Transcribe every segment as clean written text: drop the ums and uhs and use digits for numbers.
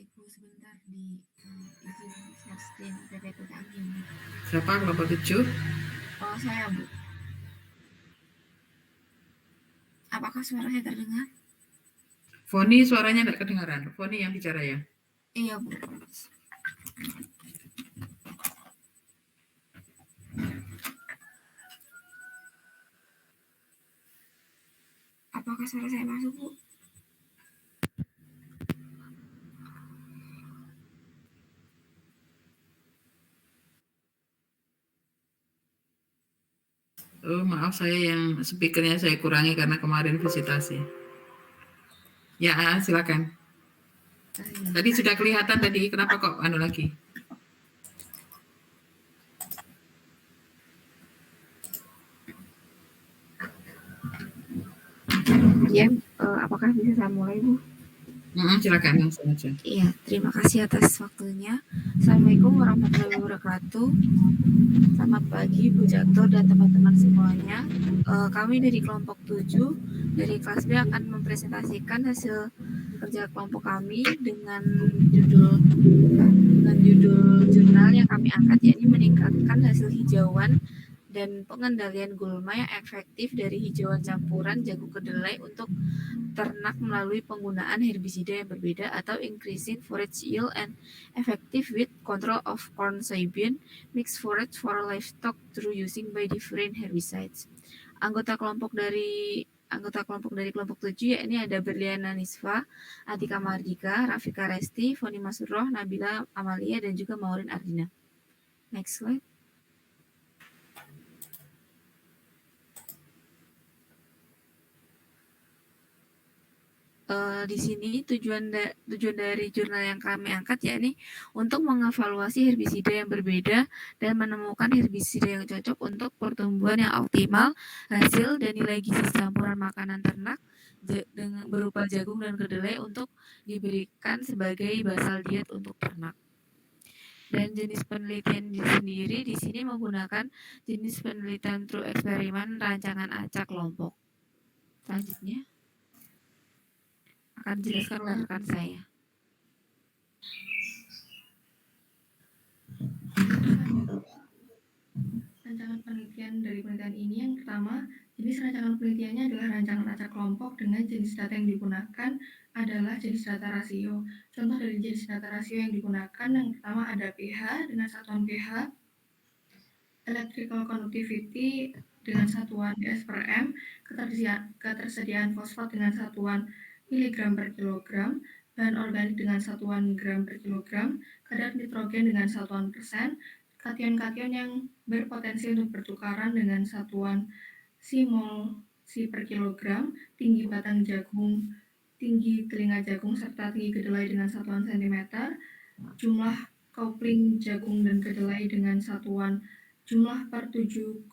selesaiku sebentar di izin share screen PPT kami. Siapa kelompok 7? Oh, saya, Bu. Apakah suara saya terdengar? Foni suaranya tidak kedengaran. Foni yang bicara ya? Iya, Bu. Apakah suara saya masuk, Bu? Oh, maaf, saya yang speakernya saya kurangi karena kemarin visitasi. Ya, silakan. Tadi sudah kelihatan tadi, kenapa kok lagi? Ya, apakah bisa saya mulai, Bu? Silakan langsung aja. Iya, terima kasih atas waktunya. Assalamualaikum warahmatullahi wabarakatuh. Selamat pagi Bu Jatuh dan teman-teman semuanya. Kami dari kelompok 7 dari kelas B akan mempresentasikan hasil kerja kelompok kami dengan judul jurnal yang kami angkat, yakni meningkatkan hasil hijauan dan pengendalian gulma yang efektif dari hijauan campuran jagung kedelai untuk ternak melalui penggunaan herbisida yang berbeda atau increasing forage yield and effective weed control of corn soybean mixed forage for livestock through using by different herbicides. Anggota kelompok dari kelompok 7 yakni ada Berliana Nisfa, Atika Mardika, Rafika Resti, Foni Masuroh, Nabila Amalia, dan juga Maureen Ardina. Next slide. Di sini tujuan dari jurnal yang kami angkat yakni untuk mengevaluasi herbisida yang berbeda dan menemukan herbisida yang cocok untuk pertumbuhan yang optimal, hasil dan nilai gizi campuran makanan ternak dengan berupa jagung dan kedelai untuk diberikan sebagai basal diet untuk ternak. Dan jenis penelitian sendiri di sini menggunakan jenis penelitian through eksperimen rancangan acak kelompok. Selanjutnya akan dijelaskan oleh rekan saya. Rancangan penelitian dari penelitian ini yang pertama, jenis rancangan penelitiannya adalah rancangan acak kelompok dengan jenis data yang digunakan adalah jenis data rasio. Contoh dari jenis data rasio yang digunakan yang pertama ada pH dengan satuan pH, electrical conductivity dengan satuan ds per m, ketersediaan fosfat dengan satuan miligram per kilogram, bahan organik dengan satuan gram per kilogram, kadar nitrogen dengan satuan persen, kation-kation yang berpotensi untuk pertukaran dengan satuan mol per kilogram, tinggi batang jagung, tinggi telinga jagung, serta tinggi kedelai dengan satuan sentimeter, jumlah coupling jagung dan kedelai dengan satuan jumlah per 7,5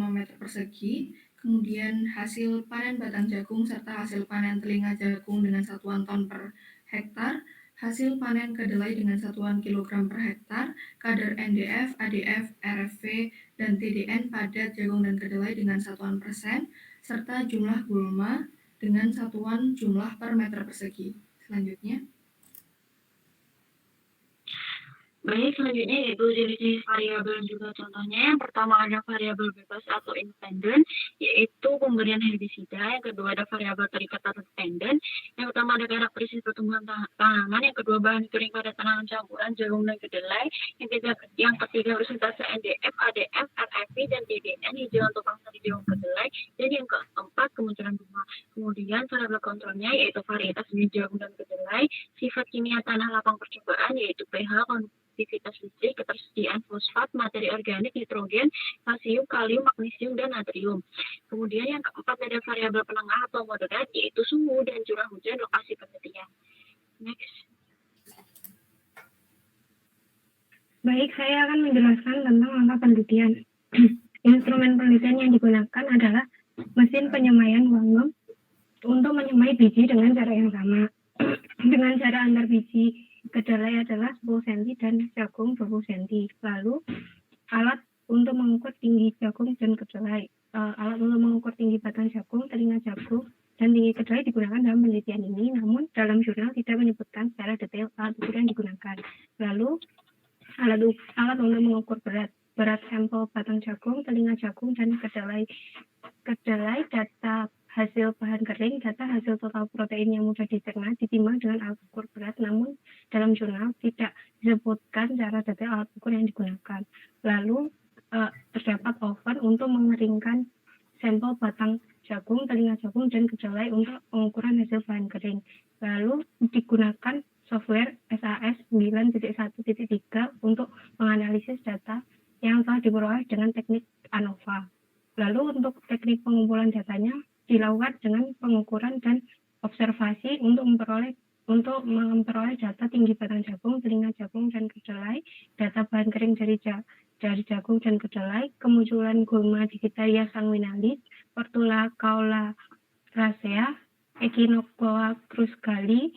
meter persegi, kemudian hasil panen batang jagung serta hasil panen telinga jagung dengan satuan ton per hektar, hasil panen kedelai dengan satuan kilogram per hektar, kadar NDF, ADF, RFV, dan TDN pada jagung dan kedelai dengan satuan persen, serta jumlah gulma dengan satuan jumlah per meter persegi. Selanjutnya. Baik, selanjutnya yaitu jenis-jenis variabel juga contohnya. Yang pertama ada variabel bebas atau independen, yaitu pemberian herbisida. Yang kedua ada variabel terikat atau dependen. Yang pertama ada karakteristik pertumbuhan tanaman. Yang kedua bahan kering pada tanaman campuran jagung dan kedelai. Yang ketiga presentase NDF, ADF, RFV, dan TDN hijau untuk bangsa di jagung kedelai. Dan yang keempat kemunculan bunga. Kemudian variabel kontrolnya yaitu varietas jenis jagung dan kedelai. Sifat kimia tanah lapang percobaan yaitu pH, aktivitas listrik, ketersediaan fosfat, materi organik, nitrogen, kalsium, kalium, magnesium, dan natrium. Kemudian yang keempat ada variabel penengah atau moderat, yaitu suhu dan curah hujan lokasi penelitian. Next. Baik, saya akan menjelaskan tentang langkah penelitian. Instrumen penelitian yang digunakan adalah mesin penyemaian volume untuk menyemai biji dengan cara yang sama. Dengan cara antar biji kedelai adalah 10 cm dan jagung 20 cm. Lalu alat untuk mengukur tinggi jagung dan kedelai. Alat untuk mengukur tinggi batang jagung, telinga jagung, dan tinggi kedelai digunakan dalam penelitian ini, namun dalam jurnal tidak menyebutkan secara detail alat ukur yang digunakan. Lalu, alat untuk mengukur berat sampel batang jagung, telinga jagung, dan kedelai, data hasil bahan kering, data hasil total protein yang mudah dicerna, ditimbang dengan alat ukur berat, namun dalam jurnal tidak disebutkan secara detail alat ukur yang digunakan. Lalu, terdapat oven untuk mengeringkan sampel batang jagung, telinga jagung, dan kedelai untuk pengukuran hasil bahan kering. Lalu digunakan software SAS 9.1.3 untuk menganalisis data yang telah diperoleh dengan teknik ANOVA. Lalu untuk teknik pengumpulan datanya dilakukan dengan pengukuran dan observasi untuk memperoleh data tinggi batang jagung, telinga jagung, dan kedelai, data bahan kering dari jagung dan kedelai, kemunculan gulma Digitaria sanguinalis, Portula caulacea, Echinoclea cruzgali,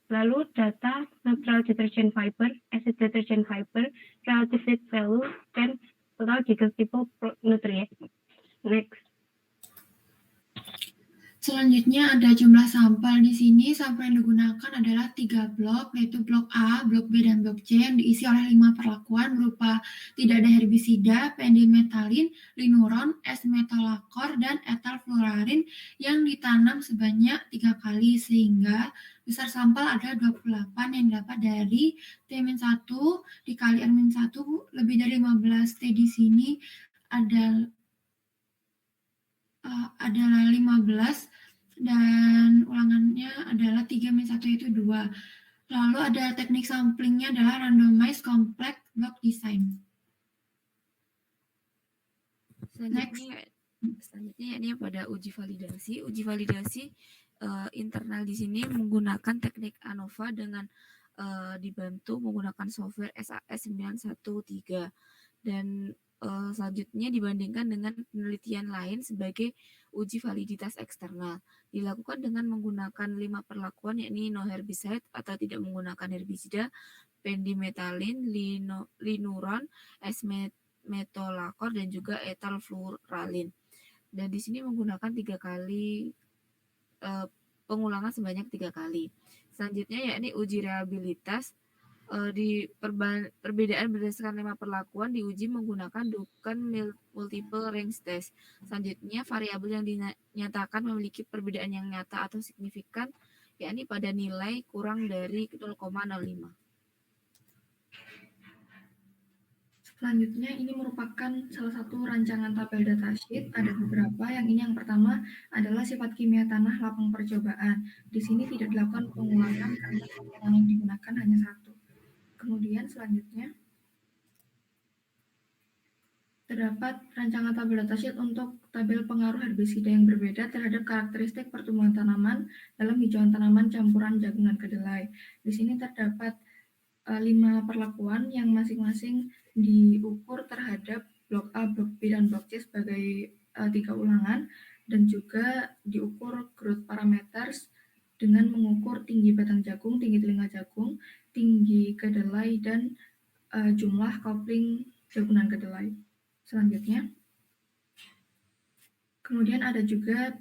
lalu data neutral detergent fiber, acid detergent fiber, relative heat value, dan total digestible nutrient. Next. Selanjutnya ada jumlah sampel. Di sini sampel yang digunakan adalah 3 blok, yaitu blok A, blok B, dan blok C yang diisi oleh 5 perlakuan berupa tidak ada herbisida, pendimetalin, linuron, S-metolakor, dan etal fluorarin yang ditanam sebanyak 3 kali, sehingga besar sampel ada 28 yang dapat dari T-1 dikali R-1 lebih dari 15. T di sini adalah 15 dan ulangannya adalah 3-1 yaitu 2. Lalu ada teknik samplingnya adalah randomized complex block design. Selanjutnya ini pada uji validasi. Uji validasi internal di sini menggunakan teknik ANOVA dengan dibantu menggunakan software SAS 9.1.3 dan selanjutnya dibandingkan dengan penelitian lain sebagai uji validitas eksternal. Dilakukan dengan menggunakan 5 perlakuan, yakni no herbicide atau tidak menggunakan herbisida, pendimetalin, linuron, S-metolakor, dan juga etal fluoralin. Dan di sini menggunakan 3 kali pengulangan sebanyak 3 kali. Selanjutnya yakni uji reliabilitas. Di perbedaan berdasarkan 5 perlakuan diuji menggunakan Duncan multiple range test. Selanjutnya variabel yang dinyatakan memiliki perbedaan yang nyata atau signifikan, yakni pada nilai kurang dari 0,05. Selanjutnya ini merupakan salah satu rancangan tabel datasheet. Ada beberapa. Yang pertama adalah sifat kimia tanah lapang percobaan. Di sini tidak dilakukan pengulangan karena rancangan yang digunakan hanya satu. Kemudian selanjutnya terdapat rancangan tabel datasheet untuk tabel pengaruh herbisida yang berbeda terhadap karakteristik pertumbuhan tanaman dalam hijauan tanaman campuran jagung dan kedelai. Di sini terdapat 5 perlakuan yang masing-masing diukur terhadap blok A, blok B, dan blok C sebagai 3 ulangan, dan juga diukur growth parameters dengan mengukur tinggi batang jagung, tinggi telinga jagung, tinggi kedelai, dan jumlah kopling jagung dan kedelai. Selanjutnya, kemudian ada juga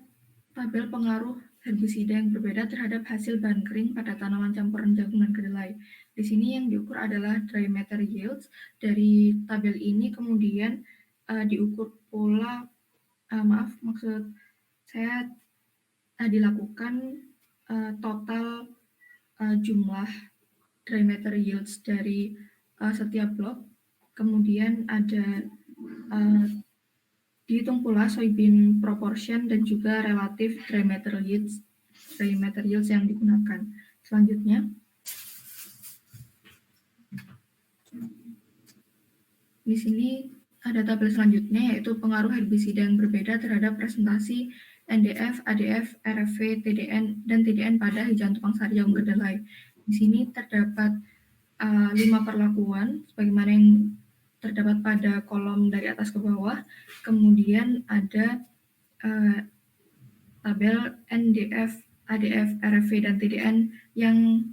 tabel pengaruh herbisida yang berbeda terhadap hasil bahan kering pada tanaman campuran jagung dan kedelai. Di sini yang diukur adalah dry matter yields. Dari tabel ini kemudian diukur pula, maksud saya dilakukan total jumlah dry matter yields dari setiap blok. Kemudian ada dihitung pula soybean proportion dan juga relatif dry matter yields yang digunakan. Selanjutnya, di sini ada tabel selanjutnya, yaitu pengaruh herbisida yang berbeda terhadap presentasi NDF, ADF, RFV, TDN, dan TDN pada hijauan tupang sari jagung kedelai. Di sini terdapat 5 perlakuan, sebagaimana yang terdapat pada kolom dari atas ke bawah. Kemudian ada tabel NDF, ADF, RFV, dan TDN yang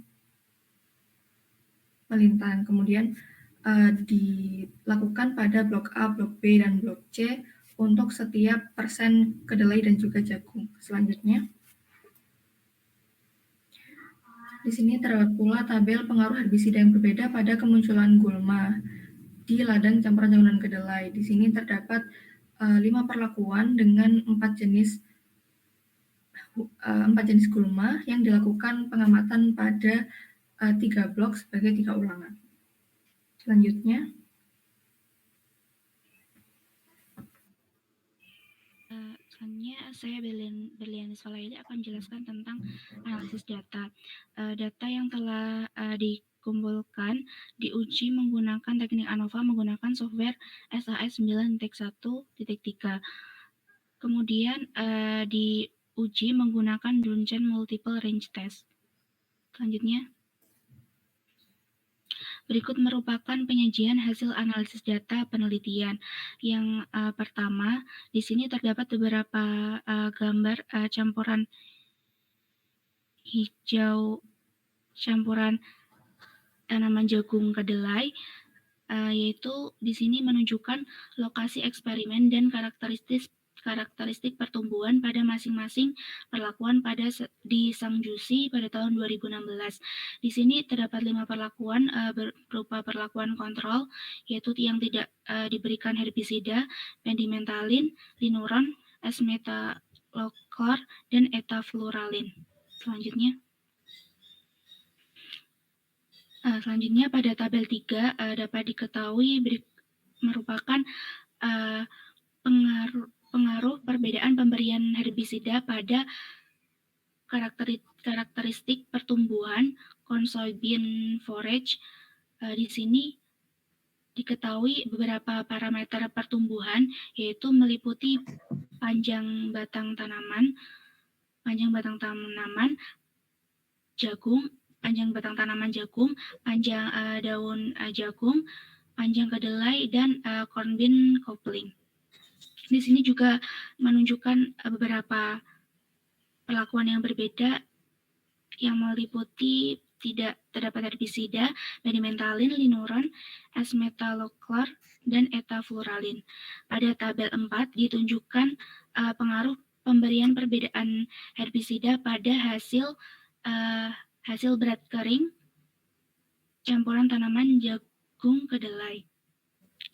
melintang. Kemudian dilakukan pada blok A, blok B, dan blok C untuk setiap persen kedelai dan juga jagung. Selanjutnya, Di sini terdapat pula tabel pengaruh herbisida yang berbeda pada kemunculan gulma di ladang campuran kedelai. Di sini terdapat 5 perlakuan dengan 4 jenis gulma yang dilakukan pengamatan pada 3 blok sebagai 3 ulangan. Selanjutnya, selanjutnya saya Berliana Swalaili akan menjelaskan tentang analisis data. Data yang telah dikumpulkan diuji menggunakan teknik ANOVA menggunakan software SAS 9.1.3. Kemudian diuji menggunakan Bunsen Multiple Range Test. Selanjutnya, berikut merupakan penyajian hasil analisis data penelitian. Yang pertama, di sini terdapat beberapa gambar campuran hijau, campuran tanaman jagung kedelai, yaitu di sini menunjukkan lokasi eksperimen dan karakteristik pertumbuhan pada masing-masing perlakuan di Sangjusi pada tahun 2016. Di sini terdapat 5 perlakuan berupa perlakuan kontrol, yaitu yang tidak diberikan herbisida, pendimetalin, linuron, S-metolachlor, dan etafluralin. Selanjutnya pada tabel 3 dapat diketahui merupakan pengaruh perbedaan pemberian herbisida pada karakteristik pertumbuhan soybean forage. Di sini diketahui beberapa parameter pertumbuhan, yaitu meliputi panjang batang tanaman jagung, panjang daun jagung, panjang kedelai, dan corn bean coupling. Di sini juga menunjukkan beberapa perlakuan yang berbeda yang meliputi tidak terdapat herbisida, pendimetalin, linuron, S-metolachlor, dan etafluralin. Pada tabel 4 ditunjukkan pengaruh pemberian perbedaan herbisida pada hasil berat kering campuran tanaman jagung kedelai.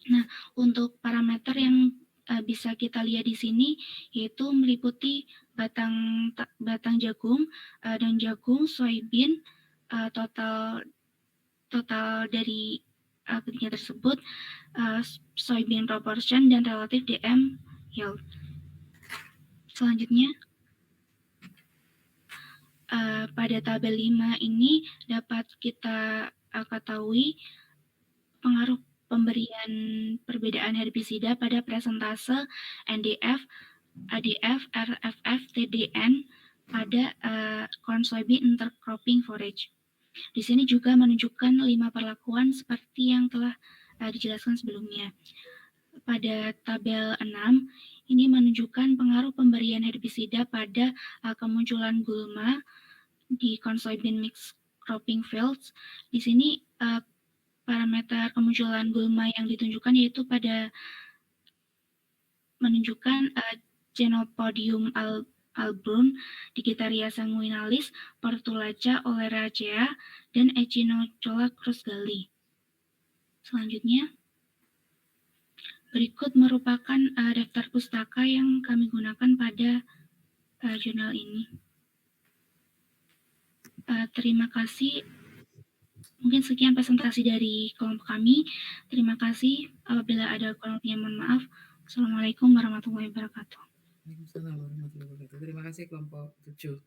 Nah, untuk parameter yang bisa kita lihat di sini yaitu meliputi batang jagung, daun jagung, soybean, total dari ketiga tersebut, soybean proportion, dan relative DM yield. Selanjutnya, pada tabel 5 ini dapat kita ketahui pengaruh pemberian perbedaan herbisida pada presentase NDF, ADF, RFF, TDN pada corn soybean intercropping forage. Di sini juga menunjukkan 5 perlakuan seperti yang telah dijelaskan sebelumnya. Pada tabel 6 ini menunjukkan pengaruh pemberian herbisida pada kemunculan gulma di corn soybean mixed cropping fields. Di sini parameter kemunculan gulma yang ditunjukkan yaitu pada menunjukkan Chenopodium albrum, Digitaria sanguinalis, Portulaca oleracea, dan Echinocolla crusgali. Selanjutnya, berikut merupakan daftar pustaka yang kami gunakan pada jurnal ini. Terima kasih. Mungkin sekian presentasi dari kelompok kami. Terima kasih. Apabila ada kurangnya, mohon maaf. Assalamualaikum warahmatullahi wabarakatuh. Waalaikumsalam warahmatullahi wabarakatuh. Terima kasih kelompok 7.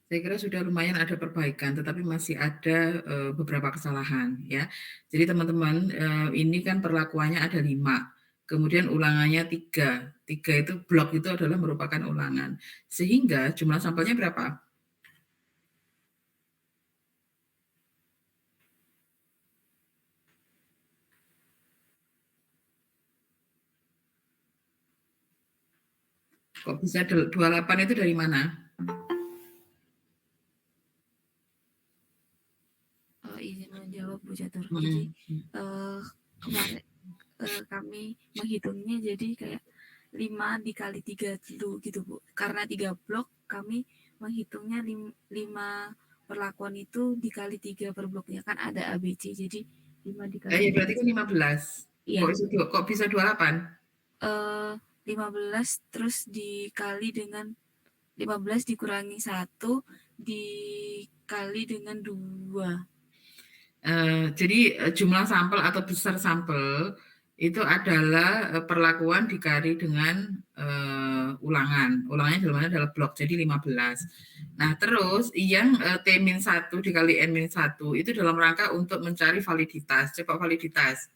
Saya kira sudah lumayan ada perbaikan, tetapi masih ada beberapa kesalahan ya. Jadi teman-teman, ini kan perlakuannya ada 5, kemudian ulangannya 3. 3 itu blok itu adalah merupakan ulangan. Sehingga jumlah sampelnya berapa? Kok bisa 28 itu dari mana? Izin menjawab Bu Catur. Jadi kemarin kami menghitungnya jadi kayak 5 dikali 3 dulu gitu Bu. Karena 3 blok kami menghitungnya 5 perlakuan itu dikali 3 per bloknya, kan ada ABC, jadi 5 dikali Ya berarti kan 15. Iya. Kok bisa 28? 15 terus dikali dengan 15 dikurangi 1 dikali dengan 2. Jadi jumlah sampel atau besar sampel itu adalah perlakuan dikali dengan ulangan. Ulangannya dalam adalah blok, jadi 15. Nah, terus yang T-1 dikali N-1 itu dalam rangka untuk mencari validitas, cepat validitas.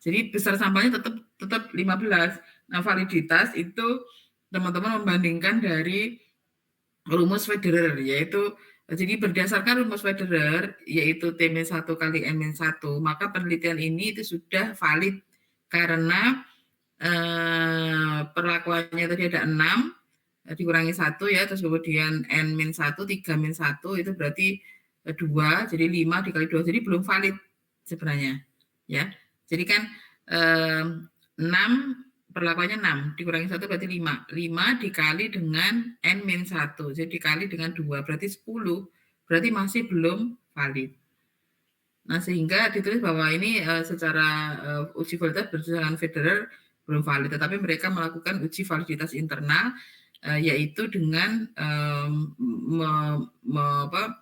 Jadi besar sampelnya tetap 15. Nah, validitas itu teman-teman membandingkan dari rumus Federer, yaitu jadi berdasarkan rumus Federer, yaitu T-1 kali N-1, maka penelitian ini itu sudah valid karena perlakuannya tadi ada 6 dikurangi 1 ya, terus kemudian N-1, 3-1 itu berarti 2, jadi 5 dikali 2, jadi belum valid sebenarnya. Ya, jadi kan 6 perlakuannya 6 dikurangi 1 berarti 5. 5 dikali dengan N-1, jadi dikali dengan 2 berarti 10, berarti masih belum valid. Nah, sehingga ditulis bahwa ini secara uji validitas berdasarkan Federer belum valid, tetapi mereka melakukan uji validitas internal yaitu dengan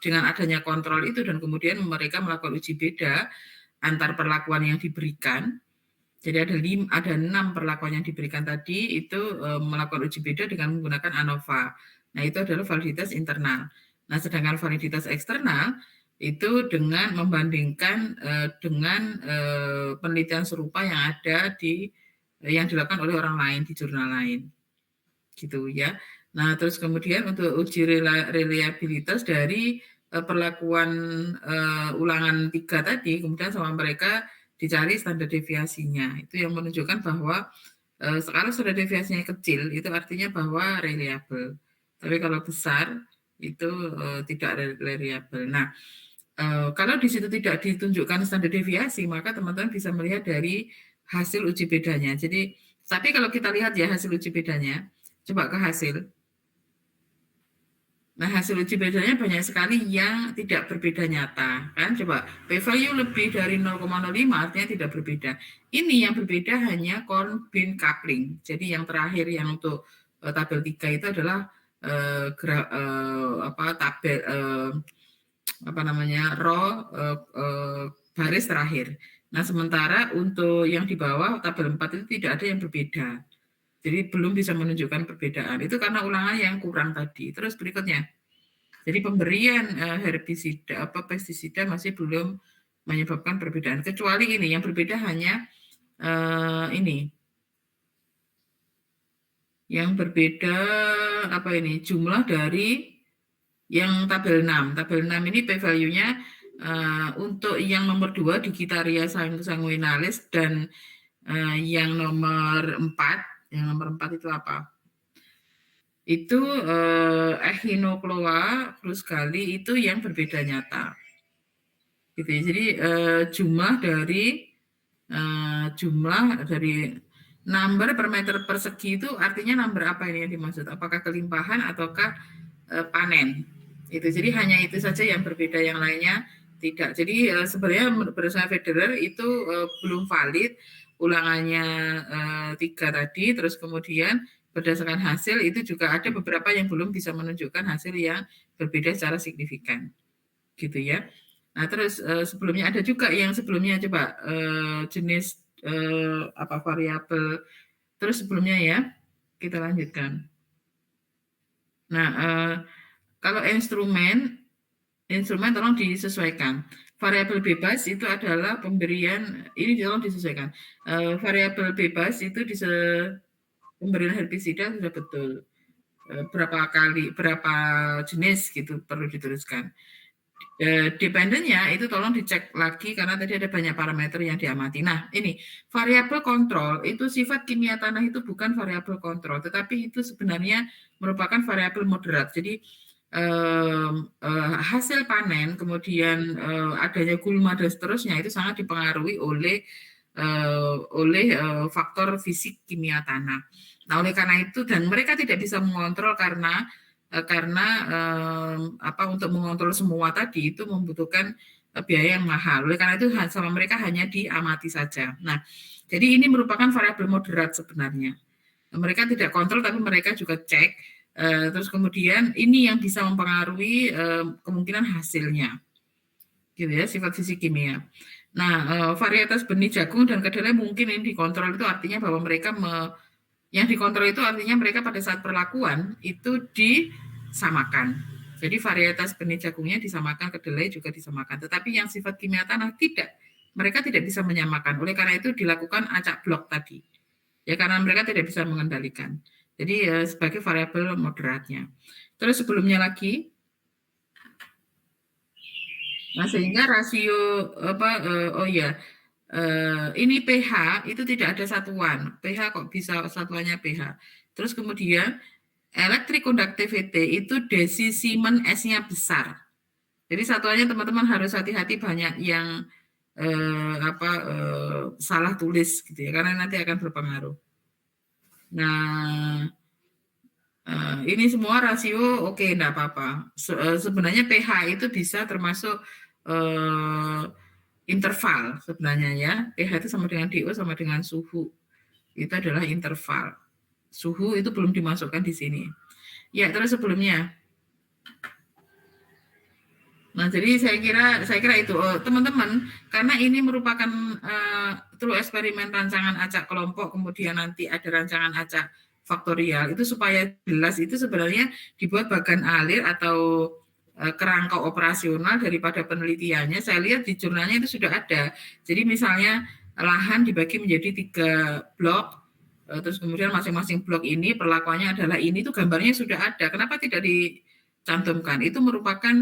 dengan adanya kontrol itu, dan kemudian mereka melakukan uji beda antar perlakuan yang diberikan. Jadi ada 6 perlakuan yang diberikan tadi itu melakukan uji beda dengan menggunakan ANOVA. Nah, itu adalah validitas internal. Nah, sedangkan validitas eksternal itu dengan membandingkan dengan penelitian serupa yang ada yang dilakukan oleh orang lain di jurnal lain, gitu ya. Nah, terus kemudian untuk uji reliabilitas dari perlakuan ulangan 3 tadi, kemudian sama mereka dicari standar deviasinya. Itu yang menunjukkan bahwa kalau standar deviasinya kecil, itu artinya bahwa reliable. Tapi kalau besar, itu tidak reliable. Nah, kalau di situ tidak ditunjukkan standar deviasi, maka teman-teman bisa melihat dari hasil uji bedanya. Jadi, tapi kalau kita lihat ya hasil uji bedanya, coba ke hasil. Nah, hasil uji bedanya banyak sekali yang tidak berbeda nyata, kan? Coba p-value lebih dari 0,05 artinya tidak berbeda. Ini yang berbeda hanya Corbin coupling. Jadi yang terakhir yang untuk tabel 3 itu adalah tabel row baris terakhir. Nah, sementara untuk yang di bawah tabel 4 itu tidak ada yang berbeda. Jadi belum bisa menunjukkan perbedaan. Itu karena ulangan yang kurang tadi. Terus berikutnya. Jadi pemberian herbisida pestisida masih belum menyebabkan perbedaan. Kecuali ini yang berbeda hanya ini. Yang berbeda jumlah dari yang tabel 6. Tabel 6 ini p-value-nya untuk yang nomor 2 Digitaria sanguinalis dan yang nomor 4. Yang nomor 4 itu apa? Itu Echinocloa Cruz-Gali itu yang berbeda nyata. Gitu ya. Jadi jumlah dari number per meter persegi itu artinya number apa ini yang dimaksud? Apakah kelimpahan ataukah panen? Itu. Jadi hanya itu saja yang berbeda, yang lainnya tidak. Jadi sebenarnya berdasarkan Federer itu belum valid ulangannya 3 tadi, terus kemudian berdasarkan hasil itu juga ada beberapa yang belum bisa menunjukkan hasil yang berbeda secara signifikan, gitu ya. Nah, terus sebelumnya ada juga yang sebelumnya coba jenis variabel. Terus sebelumnya ya, kita lanjutkan. Nah, kalau instrumen tolong disesuaikan. Variabel bebas itu adalah pemberian, ini tolong disesuaikan. Variabel bebas itu pemberian herbisida sudah betul. Berapa jenis gitu perlu dituliskan. Dependennya itu tolong dicek lagi karena tadi ada banyak parameter yang diamati. Nah, ini variabel kontrol itu sifat kimia tanah itu bukan variabel kontrol, tetapi itu sebenarnya merupakan variabel moderat. Jadi hasil panen, kemudian adanya gulma dan seterusnya itu sangat dipengaruhi oleh faktor fisik kimia tanah. Nah, oleh karena itu, dan mereka tidak bisa mengontrol karena karena untuk mengontrol semua tadi itu membutuhkan biaya yang mahal. Oleh karena itu sama mereka hanya diamati saja. Nah, jadi ini merupakan variabel moderat sebenarnya. Mereka tidak kontrol tapi mereka juga cek. Terus kemudian ini yang bisa mempengaruhi kemungkinan hasilnya, gitu ya, sifat fisik kimia. Nah, varietas benih jagung dan kedelai mungkin ini dikontrol, itu artinya bahwa mereka yang dikontrol itu artinya mereka pada saat perlakuan itu disamakan. Jadi varietas benih jagungnya disamakan, kedelai juga disamakan. Tetapi yang sifat kimia tanah tidak, mereka tidak bisa menyamakan. Oleh karena itu dilakukan acak blok tadi. Ya karena mereka tidak bisa mengendalikan. Jadi sebagai variabel moderatnya. Terus sebelumnya lagi, nah sehingga rasio ini pH itu tidak ada satuan. pH kok bisa satuannya pH. Terus kemudian electric conductivity itu desisimen S-nya besar. Jadi satuannya teman-teman harus hati-hati, banyak yang salah tulis gitu ya, karena nanti akan berpengaruh. Nah, ini semua rasio oke, enggak apa-apa. Sebenarnya pH itu bisa termasuk interval sebenarnya ya. pH itu sama dengan DO sama dengan suhu. Itu adalah interval. Suhu itu belum dimasukkan di sini. Ya, terus sebelumnya. Nah, jadi saya kira itu teman-teman, karena ini merupakan through eksperimen rancangan acak kelompok, kemudian nanti ada rancangan acak faktorial, itu supaya jelas itu sebenarnya dibuat bagan alir atau kerangka operasional daripada penelitiannya. Saya lihat di jurnalnya itu sudah ada. Jadi misalnya lahan dibagi menjadi 3 blok, terus kemudian masing-masing blok ini perlakuannya adalah ini, itu gambarnya sudah ada. Kenapa tidak dicantumkan? Itu merupakan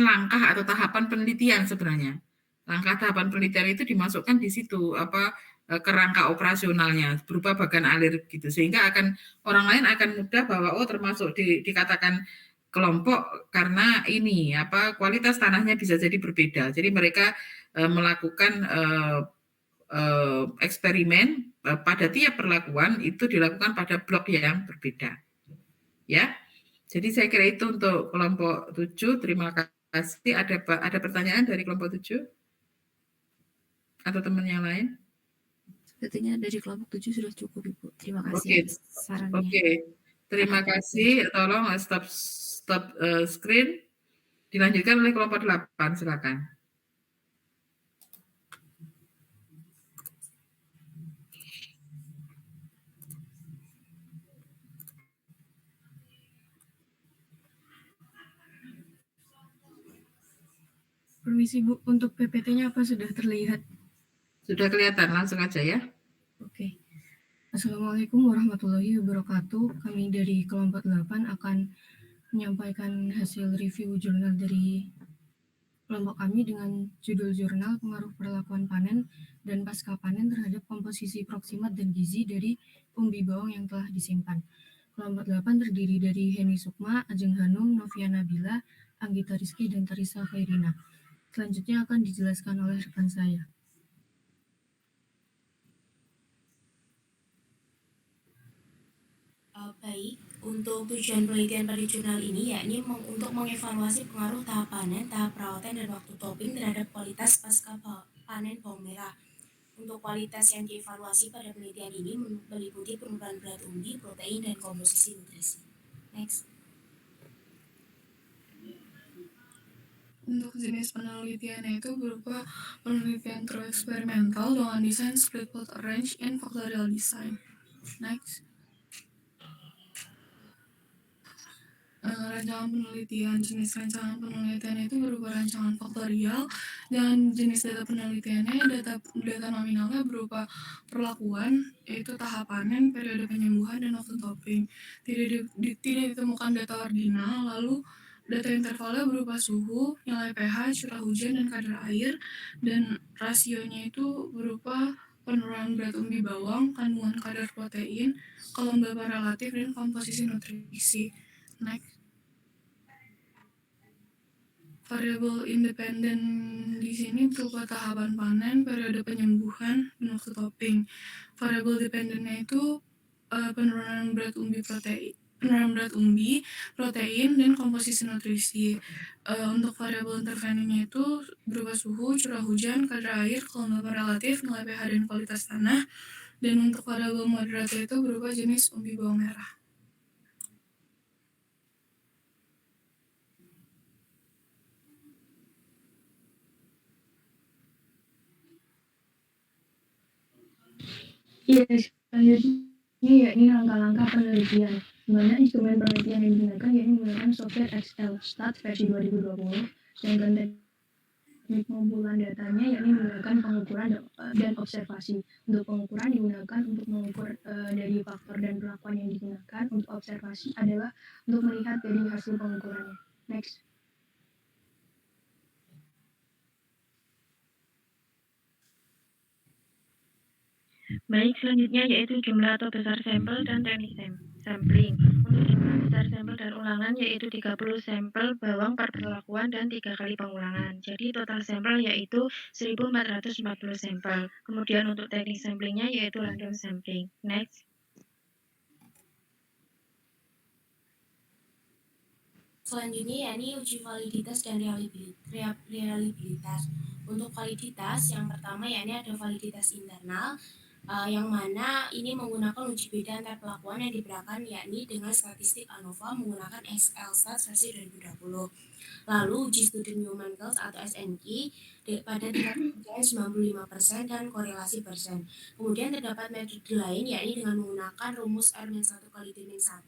langkah atau tahapan penelitian sebenarnya. Langkah tahapan penelitian itu dimasukkan di situ kerangka operasionalnya berupa bagan alir gitu, sehingga orang lain akan mudah bahwa termasuk dikatakan kelompok karena ini kualitas tanahnya bisa jadi berbeda. Jadi mereka melakukan eksperimen pada tiap perlakuan itu dilakukan pada blok yang berbeda. Ya. Jadi saya kira itu untuk kelompok 7. Terima kasih. Ada pertanyaan dari kelompok 7? Atau teman yang lain? Sepertinya dari kelompok 7 sudah cukup, Ibu. Terima kasih sarannya. Oke. Terima kasih. Tolong stop screen. Dilanjutkan oleh kelompok 8. Silakan. Permisi Bu, untuk PPT-nya apa sudah terlihat? Sudah kelihatan, langsung aja ya. Oke. Assalamualaikum warahmatullahi wabarakatuh. Kami dari kelompok 8 akan menyampaikan hasil review jurnal dari kelompok kami dengan judul jurnal pengaruh perlakuan panen dan pasca panen terhadap komposisi proksimat dan gizi dari umbi bawang yang telah disimpan. Kelompok 8 terdiri dari Heni Sukma, Ajeng Hanum, Novia Nabila, Anggita Rizky, dan Tarisa Khairina. Selanjutnya akan dijelaskan oleh rekan saya. Baik, untuk tujuan penelitian pada jurnal ini yakni untuk mengevaluasi pengaruh tahap panen, tahap perawatan, dan waktu topping terhadap kualitas pasca panen bawang merah. Untuk kualitas yang dievaluasi pada penelitian ini meliputi penurunan berat umbi, protein, dan komposisi nutrisi. Next. Untuk jenis penelitiannya itu berupa penelitian through eksperimental dengan desain split plot arrange and factorial design. Next. Rancangan penelitian, jenis rancangan penelitian itu berupa rancangan faktorial, dan jenis data penelitiannya data nominalnya berupa perlakuan, yaitu tahap panen, periode penyembuhan, dan waktu topping. Tidak ditemukan data ordinal. Lalu data intervalnya berupa suhu, nilai pH, curah hujan, dan kadar air, dan rasionya itu berupa penurunan berat umbi bawang, kandungan kadar protein, kelembaban relatif, dan komposisi nutrisi. Next. Variabel independen di sini berupa tahapan panen, periode penyembuhan, dan waktu topping. Variabel dependennya itu penurunan berat umbi protein, penerapan berat umbi, protein, dan komposisi nutrisi. Untuk variabel interveningnya itu berupa suhu, curah hujan, kadar air, kelembapan relatif, nilai pH, dan kualitas tanah. Dan untuk variabel moderator itu berupa jenis umbi bawang merah. Iya, selanjutnya yakni langkah-langkah penelitian. Di mana instrumen penelitian yang digunakan yakni menggunakan software Excel Stat versi 2020, sedangkan teknik pengumpulan datanya yakni menggunakan pengukuran dan observasi. Untuk pengukuran digunakan untuk mengukur dari faktor dan perlakuan yang digunakan. Untuk observasi adalah untuk melihat dari hasil pengukurannya. Next. Baik, selanjutnya yaitu jumlah atau besar sampel dan teknik sampling. Untuk jumlah besar sampel dan ulangan yaitu 30 sampel bawang per perlakuan dan 3 kali pengulangan. Jadi total sampel yaitu 1440 sampel. Kemudian untuk teknik samplingnya yaitu random sampling. Next. Selanjutnya yakni uji validitas dan realibilitas. Untuk validitas yang pertama yakni ada validitas internal, yang mana ini menggunakan uji beda antar pelakuan yang diberikan yakni dengan statistik ANOVA menggunakan Excel Stats versi 2020. Lalu uji studi Newman-Kells atau SNQ pada tingkat kepercayaan 95% dan korelasi persen. Kemudian terdapat metode lain yakni dengan menggunakan rumus R-1 kali T-1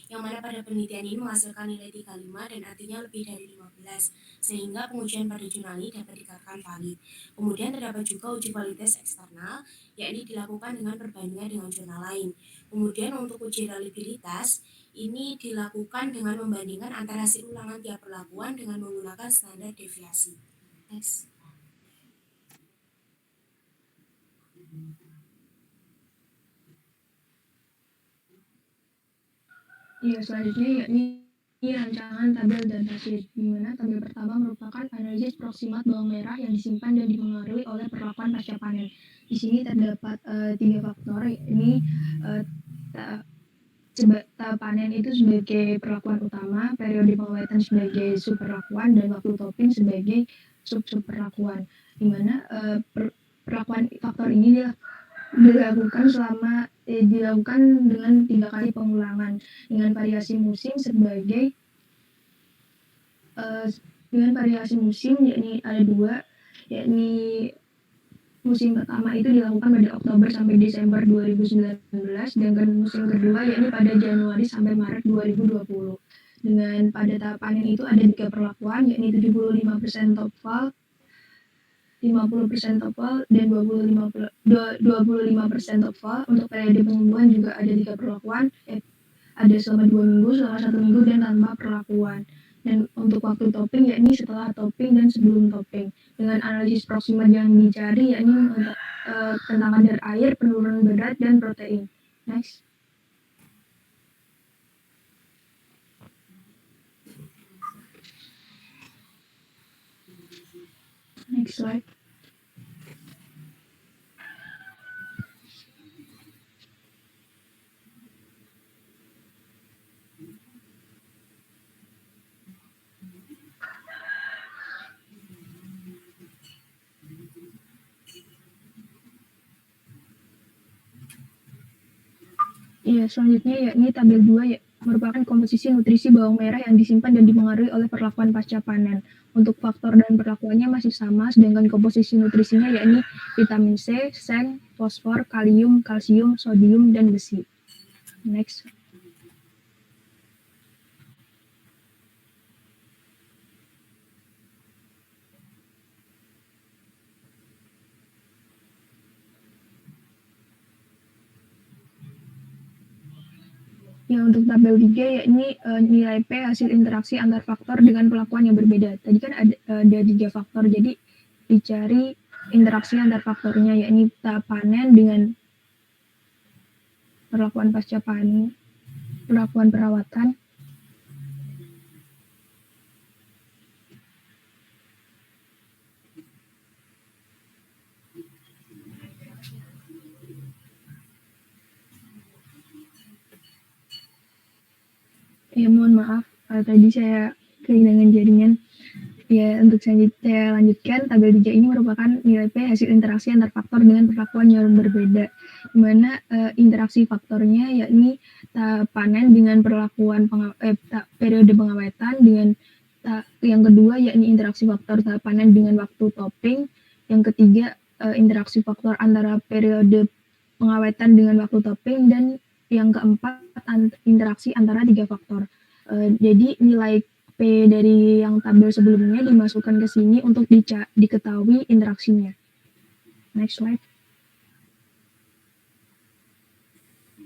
yang mana pada penelitian ini menghasilkan nilai 35 dan artinya lebih dari 15 sehingga pengujian pada jurnal ini dapat dikatakan valid. Kemudian terdapat juga uji validitas eksternal yakni dilakukan dengan perbandingan dengan jurnal lain. Kemudian untuk uji reliabilitas ini dilakukan dengan membandingkan antara hasil ulangan tiap perlakuan dengan menggunakan standar deviasi. Next. Iya, selanjutnya yakni rancangan tabel dan hasil, di mana tabel pertama merupakan analisis proksimat bawang merah yang disimpan dan dipengaruhi oleh perlakuan pasca panen. Di sini terdapat 3 faktor, yakni tahap panen itu sebagai perlakuan utama, periode pengawetan sebagai subperlakuan, dan waktu topping sebagai sub-subperlakuan. Di mana perlakuan faktor ini dilakukan dengan 3 kali pengulangan dengan variasi musim sebagai yakni ada 2, yakni musim pertama itu dilakukan pada Oktober sampai Desember 2019, sedangkan musim kedua yakni pada Januari sampai Maret 2020. Dengan pada tahap panen itu ada 3 perlakuan, yakni 75% topval, 50% topval, dan 25% topval. Untuk periode penyembuhan juga ada 3 perlakuan, ada selama 2 minggu, selama 1 minggu, dan tanpa perlakuan. Dan untuk waktu topping yakni setelah topping dan sebelum topping. Dengan analisis proksimat yang dicari yakni tentang kadar air, penurunan berat, dan protein. Next. Next slide. Iya, selanjutnya yakni tabel 2 merupakan komposisi nutrisi bawang merah yang disimpan dan dipengaruhi oleh perlakuan pasca panen. Untuk faktor dan perlakuannya masih sama, sedangkan komposisi nutrisinya yakni vitamin C, seng, fosfor, kalium, kalsium, sodium, dan besi. Next. Ya, untuk tabel 3 yakni nilai P hasil interaksi antar faktor dengan perlakuan yang berbeda. Tadi kan ada 3 faktor, jadi dicari interaksi antar faktornya yakni tahap panen dengan perlakuan pasca panen, perlakuan perawatan. tadi saya kehilangan jaringan. Ya, untuk saya lanjutkan, tabel 3 ini merupakan nilai P hasil interaksi antar faktor dengan perlakuan yang berbeda, di mana interaksi faktornya yakni tahap panen dengan perlakuan periode pengawetan, dengan yang kedua yakni interaksi faktor tahap panen dengan waktu topping, yang ketiga interaksi faktor antara periode pengawetan dengan waktu topping, dan yang keempat interaksi antara 3 faktor. Jadi nilai P dari yang tabel sebelumnya dimasukkan ke sini untuk diketahui interaksinya. Next slide.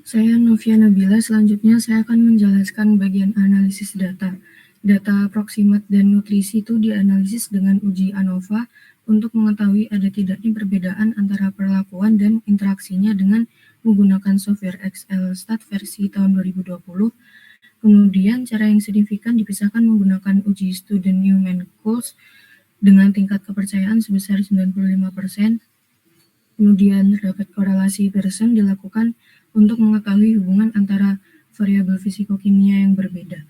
Saya Novia Nabila, selanjutnya saya akan menjelaskan bagian analisis data. Data proximat dan nutrisi itu dianalisis dengan uji ANOVA untuk mengetahui ada tidaknya perbedaan antara perlakuan dan interaksinya dengan menggunakan software Excel-Stat versi tahun 2020. Kemudian cara yang signifikan dipisahkan menggunakan uji Student Newman Coles dengan tingkat kepercayaan sebesar 95%. Kemudian terdapat korelasi Pearson dilakukan untuk mengetahui hubungan antara variabel fisikokimia yang berbeda.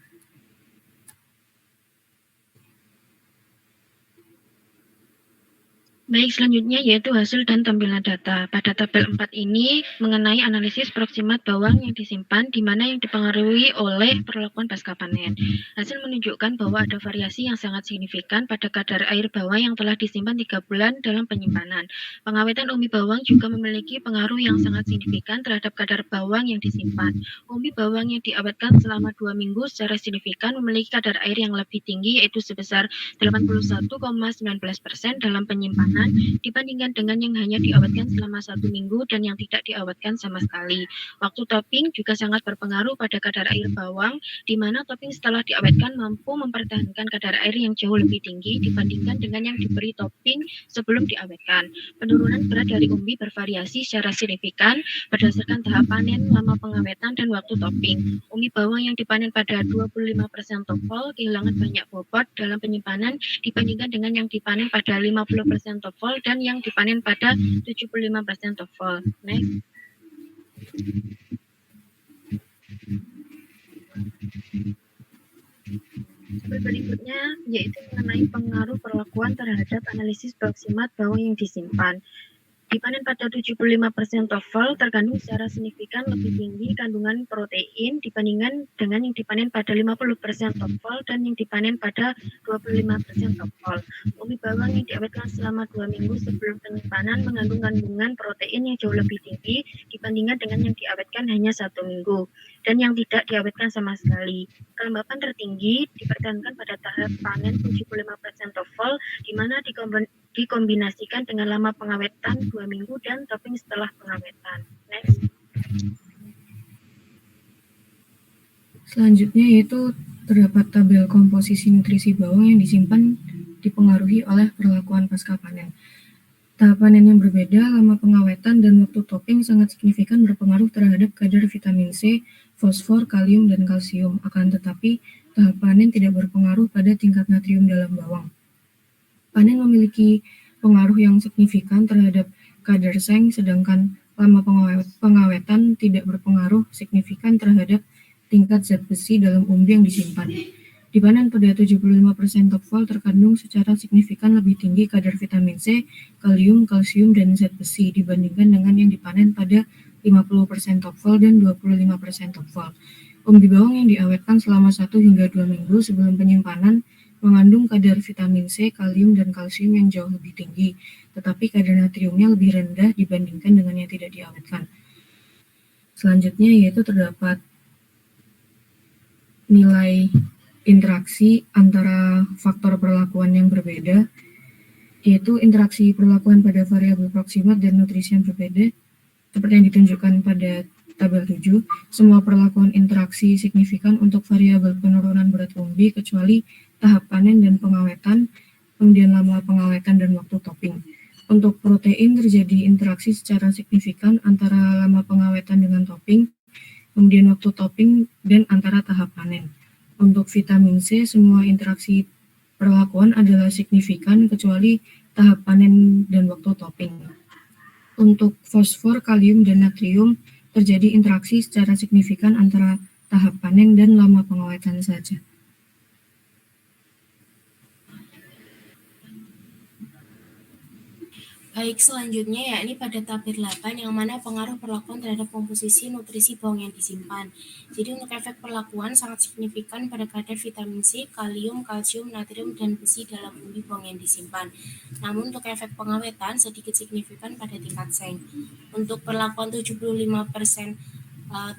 Baik, selanjutnya yaitu hasil dan tampilan data. Pada tabel 4 ini mengenai analisis proximat bawang yang disimpan, di mana yang dipengaruhi oleh perlakuan pasca panen. Hasil menunjukkan bahwa ada variasi yang sangat signifikan pada kadar air bawang yang telah disimpan 3 bulan dalam penyimpanan. Pengawetan umbi bawang juga memiliki pengaruh yang sangat signifikan terhadap kadar bawang yang disimpan. Umbi bawang yang diawetkan selama 2 minggu secara signifikan memiliki kadar air yang lebih tinggi, yaitu sebesar 81,19% dalam penyimpanan dibandingkan dengan yang hanya diawetkan selama 1 minggu dan yang tidak diawetkan sama sekali. Waktu topping juga sangat berpengaruh pada kadar air bawang, di mana topping setelah diawetkan mampu mempertahankan kadar air yang jauh lebih tinggi dibandingkan dengan yang diberi topping sebelum diawetkan. Penurunan berat dari umbi bervariasi secara signifikan berdasarkan tahap panen, lama pengawetan, dan waktu topping. Umbi bawang yang dipanen pada 25% top fall kehilangan banyak bobot dalam penyimpanan dibandingkan dengan yang dipanen pada 50% top fall dan yang dipanen pada 75% top fall. Next. Berikutnya yaitu mengenai pengaruh perlakuan terhadap analisis proximat bawang yang disimpan. Dipanen pada 75% top fall terkandung secara signifikan lebih tinggi kandungan protein dibandingkan dengan yang dipanen pada 50% top fall dan yang dipanen pada 25% top fall. Umbi bawang yang diawetkan selama 2 minggu sebelum penyimpanan mengandung kandungan protein yang jauh lebih tinggi dibandingkan dengan yang diawetkan hanya 1 minggu dan yang tidak diawetkan sama sekali. Kelembapan tertinggi dipertahankan pada tahap panen 75% top fall, di mana dikombinasikan dengan lama pengawetan 2 minggu dan topping setelah pengawetan. Next. Selanjutnya yaitu terdapat tabel komposisi nutrisi bawang yang disimpan dipengaruhi oleh perlakuan pasca panen. Tahap panen yang berbeda, lama pengawetan, dan waktu topping sangat signifikan berpengaruh terhadap kadar vitamin C, fosfor, kalium, dan kalsium. Akan tetapi, tahap panen tidak berpengaruh pada tingkat natrium dalam bawang. Panen memiliki pengaruh yang signifikan terhadap kadar seng, sedangkan lama pengawetan tidak berpengaruh signifikan terhadap tingkat zat besi dalam umbi yang disimpan. Dipanen pada 75% top fall terkandung secara signifikan lebih tinggi kadar vitamin C, kalium, kalsium, dan zat besi dibandingkan dengan yang dipanen pada 50% top fall dan 25% top fall. Umbi bawang yang diawetkan selama 1 hingga 2 minggu sebelum penyimpanan mengandung kadar vitamin C, kalium, dan kalsium yang jauh lebih tinggi, tetapi kadar natriumnya lebih rendah dibandingkan dengan yang tidak diawetkan. Selanjutnya yaitu terdapat nilai interaksi antara faktor perlakuan yang berbeda, yaitu interaksi perlakuan pada variabel proximat dan nutrisi yang berbeda, seperti yang ditunjukkan pada tabel 7. Semua perlakuan interaksi signifikan untuk variabel penurunan berat umbi kecuali tahap panen dan pengawetan, kemudian lama pengawetan dan waktu topping. Untuk protein terjadi interaksi secara signifikan antara lama pengawetan dengan topping, kemudian waktu topping, dan antara tahap panen. Untuk vitamin C, semua interaksi perlakuan adalah signifikan kecuali tahap panen dan waktu topping. Untuk fosfor, kalium, dan natrium terjadi interaksi secara signifikan antara tahap panen dan lama pengawetan saja. Baik, selanjutnya yakni pada tabel 8 yang mana pengaruh perlakuan terhadap komposisi nutrisi bawang yang disimpan. Jadi untuk efek perlakuan sangat signifikan pada kadar vitamin C, kalium, kalsium, natrium, dan besi dalam umbi bawang yang disimpan. Namun untuk efek pengawetan sedikit signifikan pada tingkat seng. Untuk perlakuan 75%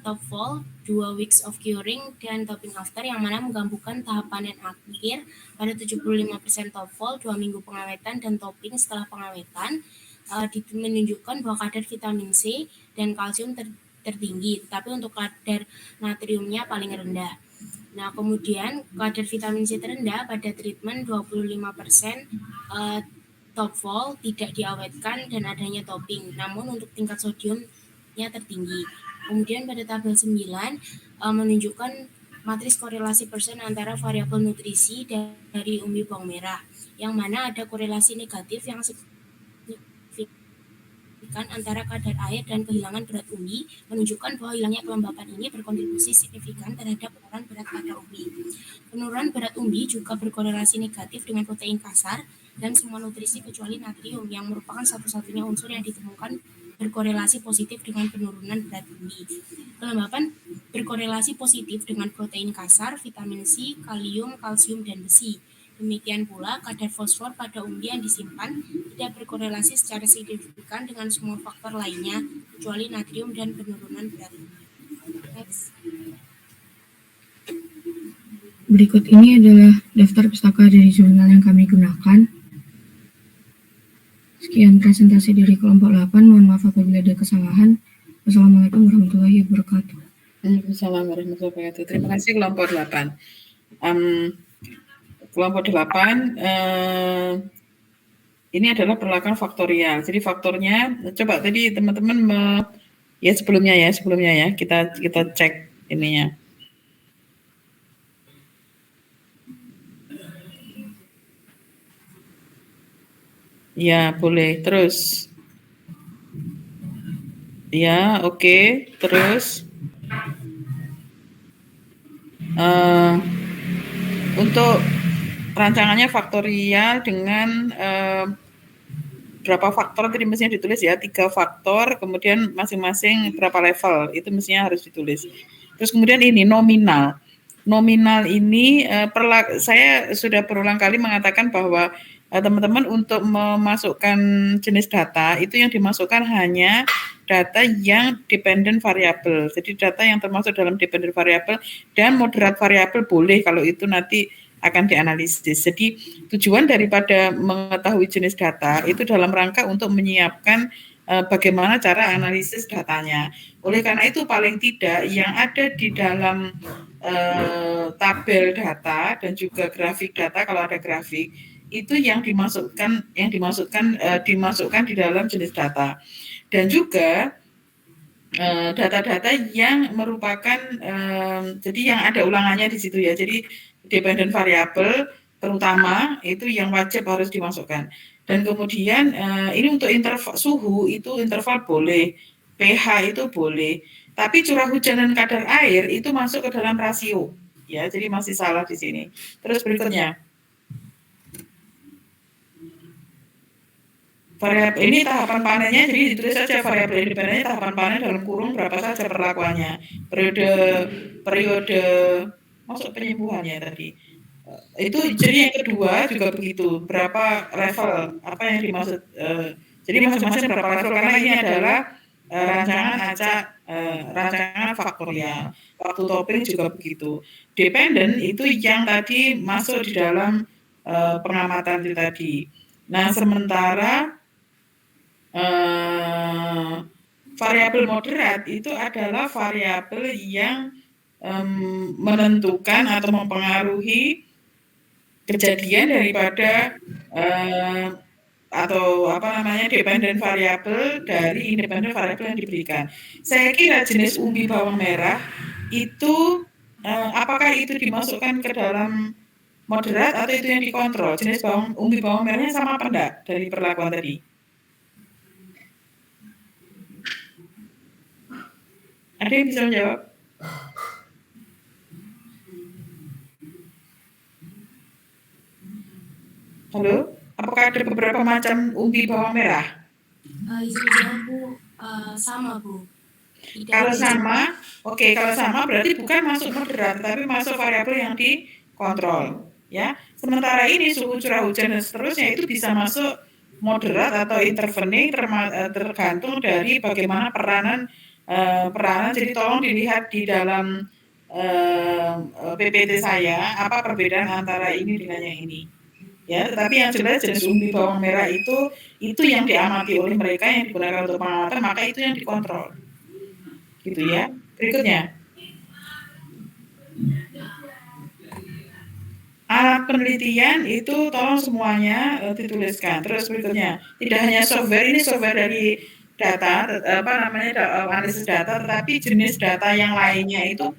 top fall, 2 weeks of curing, dan topping after yang mana menggabungkan tahap panen akhir pada 75% top fall, 2 minggu pengawetan, dan topping setelah pengawetan menunjukkan bahwa kadar vitamin C dan kalsium tertinggi, tetapi untuk kadar natriumnya paling rendah. Nah, kemudian kadar vitamin C terendah pada treatment 25% top fall, tidak diawetkan, dan adanya topping. Namun untuk tingkat sodiumnya tertinggi. Kemudian pada tabel 9 menunjukkan matris korelasi persen antara variabel nutrisi dari umbi bawang merah, yang mana ada korelasi negatif yang signifikan antara kadar air dan kehilangan berat umbi, menunjukkan bahwa hilangnya kelembapan ini berkontribusi signifikan terhadap penurunan berat pada umbi. Penurunan berat umbi juga berkorelasi negatif dengan protein kasar dan semua nutrisi kecuali natrium, yang merupakan satu-satunya unsur yang ditemukan berkorelasi positif dengan penurunan berat umbi. Kelembapan berkorelasi positif dengan protein kasar, vitamin C, kalium, kalsium, dan besi. Demikian pula kadar fosfor pada umbi yang disimpan tidak berkorelasi secara signifikan dengan semua faktor lainnya kecuali natrium dan penurunan berat umbi. Next. Berikut ini adalah daftar pustaka dari jurnal yang kami gunakan. Sekian presentasi dari kelompok 8. Mohon maaf apabila ada kesalahan. Wassalamualaikum warahmatullahi wabarakatuh. Waalaikumsalam warahmatullahi wabarakatuh. Terima kasih kelompok 8. Kelompok 8 ini adalah perlakuan faktorial. Jadi faktornya, coba tadi teman-teman sebelumnya ya kita cek ininya. Ya, boleh. Terus. Ya, oke. Terus. Untuk rancangannya faktorial dengan berapa faktor tadi mestinya ditulis ya, 3 faktor, kemudian masing-masing berapa level, itu mestinya harus ditulis. Terus kemudian ini nominal. Nominal ini saya sudah berulang kali mengatakan bahwa teman-teman untuk memasukkan jenis data itu yang dimasukkan hanya data yang dependent variable. Jadi data yang termasuk dalam dependent variable dan moderate variable boleh kalau itu nanti akan dianalisis. Jadi tujuan daripada mengetahui jenis data itu dalam rangka untuk menyiapkan bagaimana cara analisis datanya. Oleh karena itu paling tidak yang ada di dalam tabel data dan juga grafik data, kalau ada grafik itu yang dimasukkan di dalam jenis data. Dan juga data-data yang merupakan jadi yang ada ulangannya di situ ya. Jadi dependent variable terutama itu yang wajib harus dimasukkan. Dan kemudian ini untuk interval suhu itu interval boleh, pH itu boleh, tapi curah hujan dan kadar air itu masuk ke dalam rasio ya. Jadi masih salah di sini. Terus berikutnya. Variabel ini tahapan panennya, jadi ditulis saja variabel independennya tahapan panen dalam kurung berapa saja perlakuannya, periode masuk penyembuhannya tadi. Itu jadi yang kedua juga begitu, berapa level, apa yang dimaksud, jadi masing-masing berapa level, karena ini adalah rancangan acak, rancangan faktorial. Waktu topping juga begitu. Dependent itu yang tadi masuk di dalam pengamatan itu tadi. Nah, sementara variabel moderat itu adalah variabel yang menentukan atau mempengaruhi kejadian daripada atau dependent variabel dari independent variabel yang diberikan. Saya kira jenis umbi bawang merah itu apakah itu dimasukkan ke dalam moderat atau itu yang dikontrol? Jenis umbi bawang merahnya sama apa enggak dari perlakuan tadi? Ada yang bisa menjawab? Halo? Apakah ada beberapa macam umbi bawang merah? Izin menjawab Bu, sama Bu. Tidak Kalau ada sama, oke, kalau sama berarti bukan masuk moderat, tapi masuk variabel yang dikontrol, ya. Sementara ini suhu curah hujan dan seterusnya itu bisa masuk moderat atau intervening tergantung dari bagaimana peranan. Jadi tolong dilihat di dalam PPT saya apa perbedaan antara ini dengan yang ini. Ya, tetapi yang jelas jenis umbi bawang merah itu yang diamati oleh mereka yang digunakan untuk pengamatan, maka itu yang dikontrol. Gitu ya. Berikutnya. Alat penelitian itu tolong semuanya dituliskan. Terus berikutnya, tidak hanya software, ini software dari data, analisis data, tetapi jenis data yang lainnya itu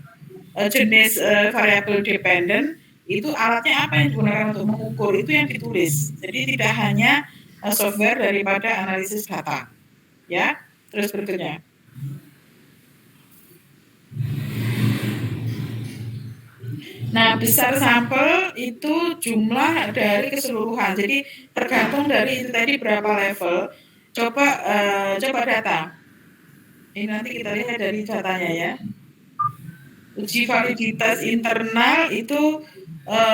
jenis variabel dependent, itu alatnya apa yang digunakan untuk mengukur, itu yang ditulis. Jadi tidak hanya software daripada analisis data. Ya, terus berikutnya. Nah, besar sampel itu jumlah dari keseluruhan. Jadi tergantung dari itu tadi berapa level. Coba data. Ini nanti kita lihat dari datanya ya. Uji validitas internal itu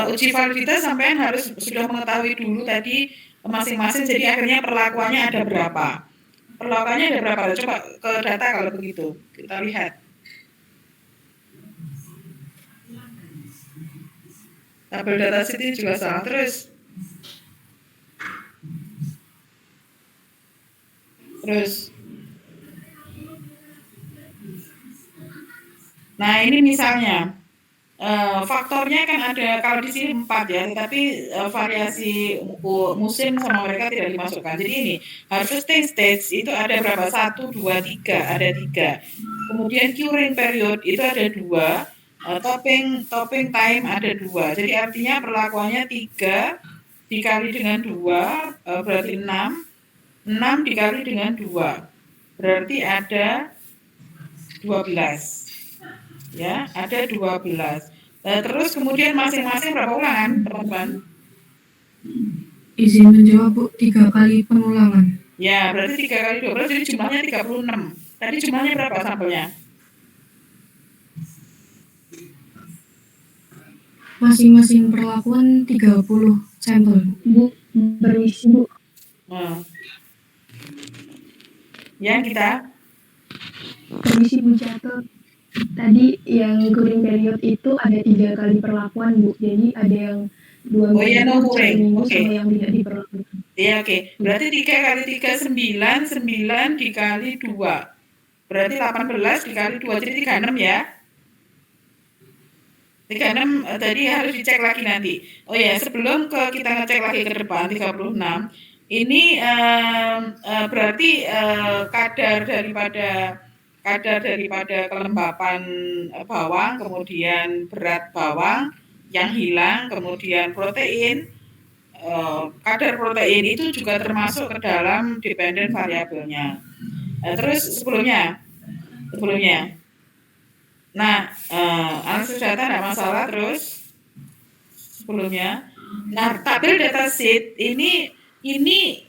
uji validitas sampean harus sudah mengetahui dulu tadi masing-masing. Jadi akhirnya perlakuannya ada berapa. Perlakuannya ada berapa? Coba ke data kalau begitu. Kita lihat. Tabel data sheet ini juga salah. Terus nah ini misalnya faktornya kan ada, kalau di sini 4 ya, tetapi variasi musim sama mereka tidak dimasukkan. Jadi ini harvesting stage itu ada berapa? 1, 2, 3, ada 3. Kemudian curing period itu ada 2. Topping time ada 2. Jadi artinya perlakuannya 3 dikali dengan 2 berarti 6. 6 dikali dengan 2 berarti ada 12. Ya, ada 12. Terus kemudian masing-masing berapa ulangan, teman-teman? Izin menjawab Bu, 3 kali pengulangan. Ya, berarti 3 kali 12 jadi jumlahnya 36. Tadi jumlahnya berapa sampelnya? Masing-masing perlakuan 30 sampel. Bu, permisi Bu. Ya, kita. Permisi Bu catat. Tadi yang curing period itu ada 3 kali perlakuan Bu. Jadi ada yang 2 minggu, 1 minggu sama yang tidak diperlakukan. Iya, oke. Berarti 3 kali 3 9, 9 dikali 2. Berarti 18 dikali 2 jadi 36 ya. 36 tadi harus dicek lagi nanti. Oh ya, sebelum kita ngecek lagi ke depan 36, ini berarti kadar daripada kelembapan bawang, kemudian berat bawang yang hilang, kemudian protein. Kadar protein itu juga termasuk ke dalam dependent variabelnya. Terus sebelumnya. Nah, analisis data tidak masalah. Terus sebelumnya. Nah, tabel data sheet ini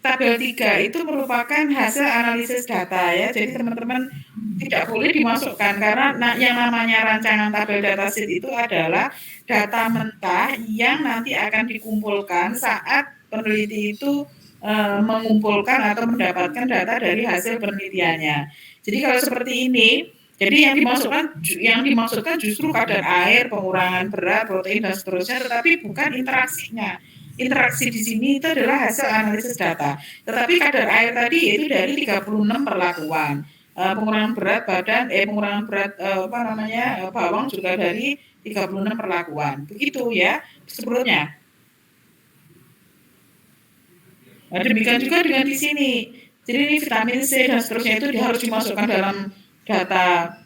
tabel 3 itu merupakan hasil analisis data ya. Jadi teman-teman tidak boleh dimasukkan karena yang namanya rancangan tabel data sheet itu adalah data mentah yang nanti akan dikumpulkan saat peneliti itu mengumpulkan atau mendapatkan data dari hasil penelitiannya. Jadi kalau seperti ini, jadi yang dimasukkan justru kadar air, pengurangan berat, protein dan seterusnya, tetapi bukan interaksinya. Interaksi di sini itu adalah hasil analisis data. Tetapi kadar air tadi itu dari 36 perlakuan. Pengurangan berat bawang juga dari 36 perlakuan. Begitu ya sebelumnya. Nah, demikian juga dengan di sini. Jadi ini vitamin C dan seterusnya itu harus dimasukkan dalam data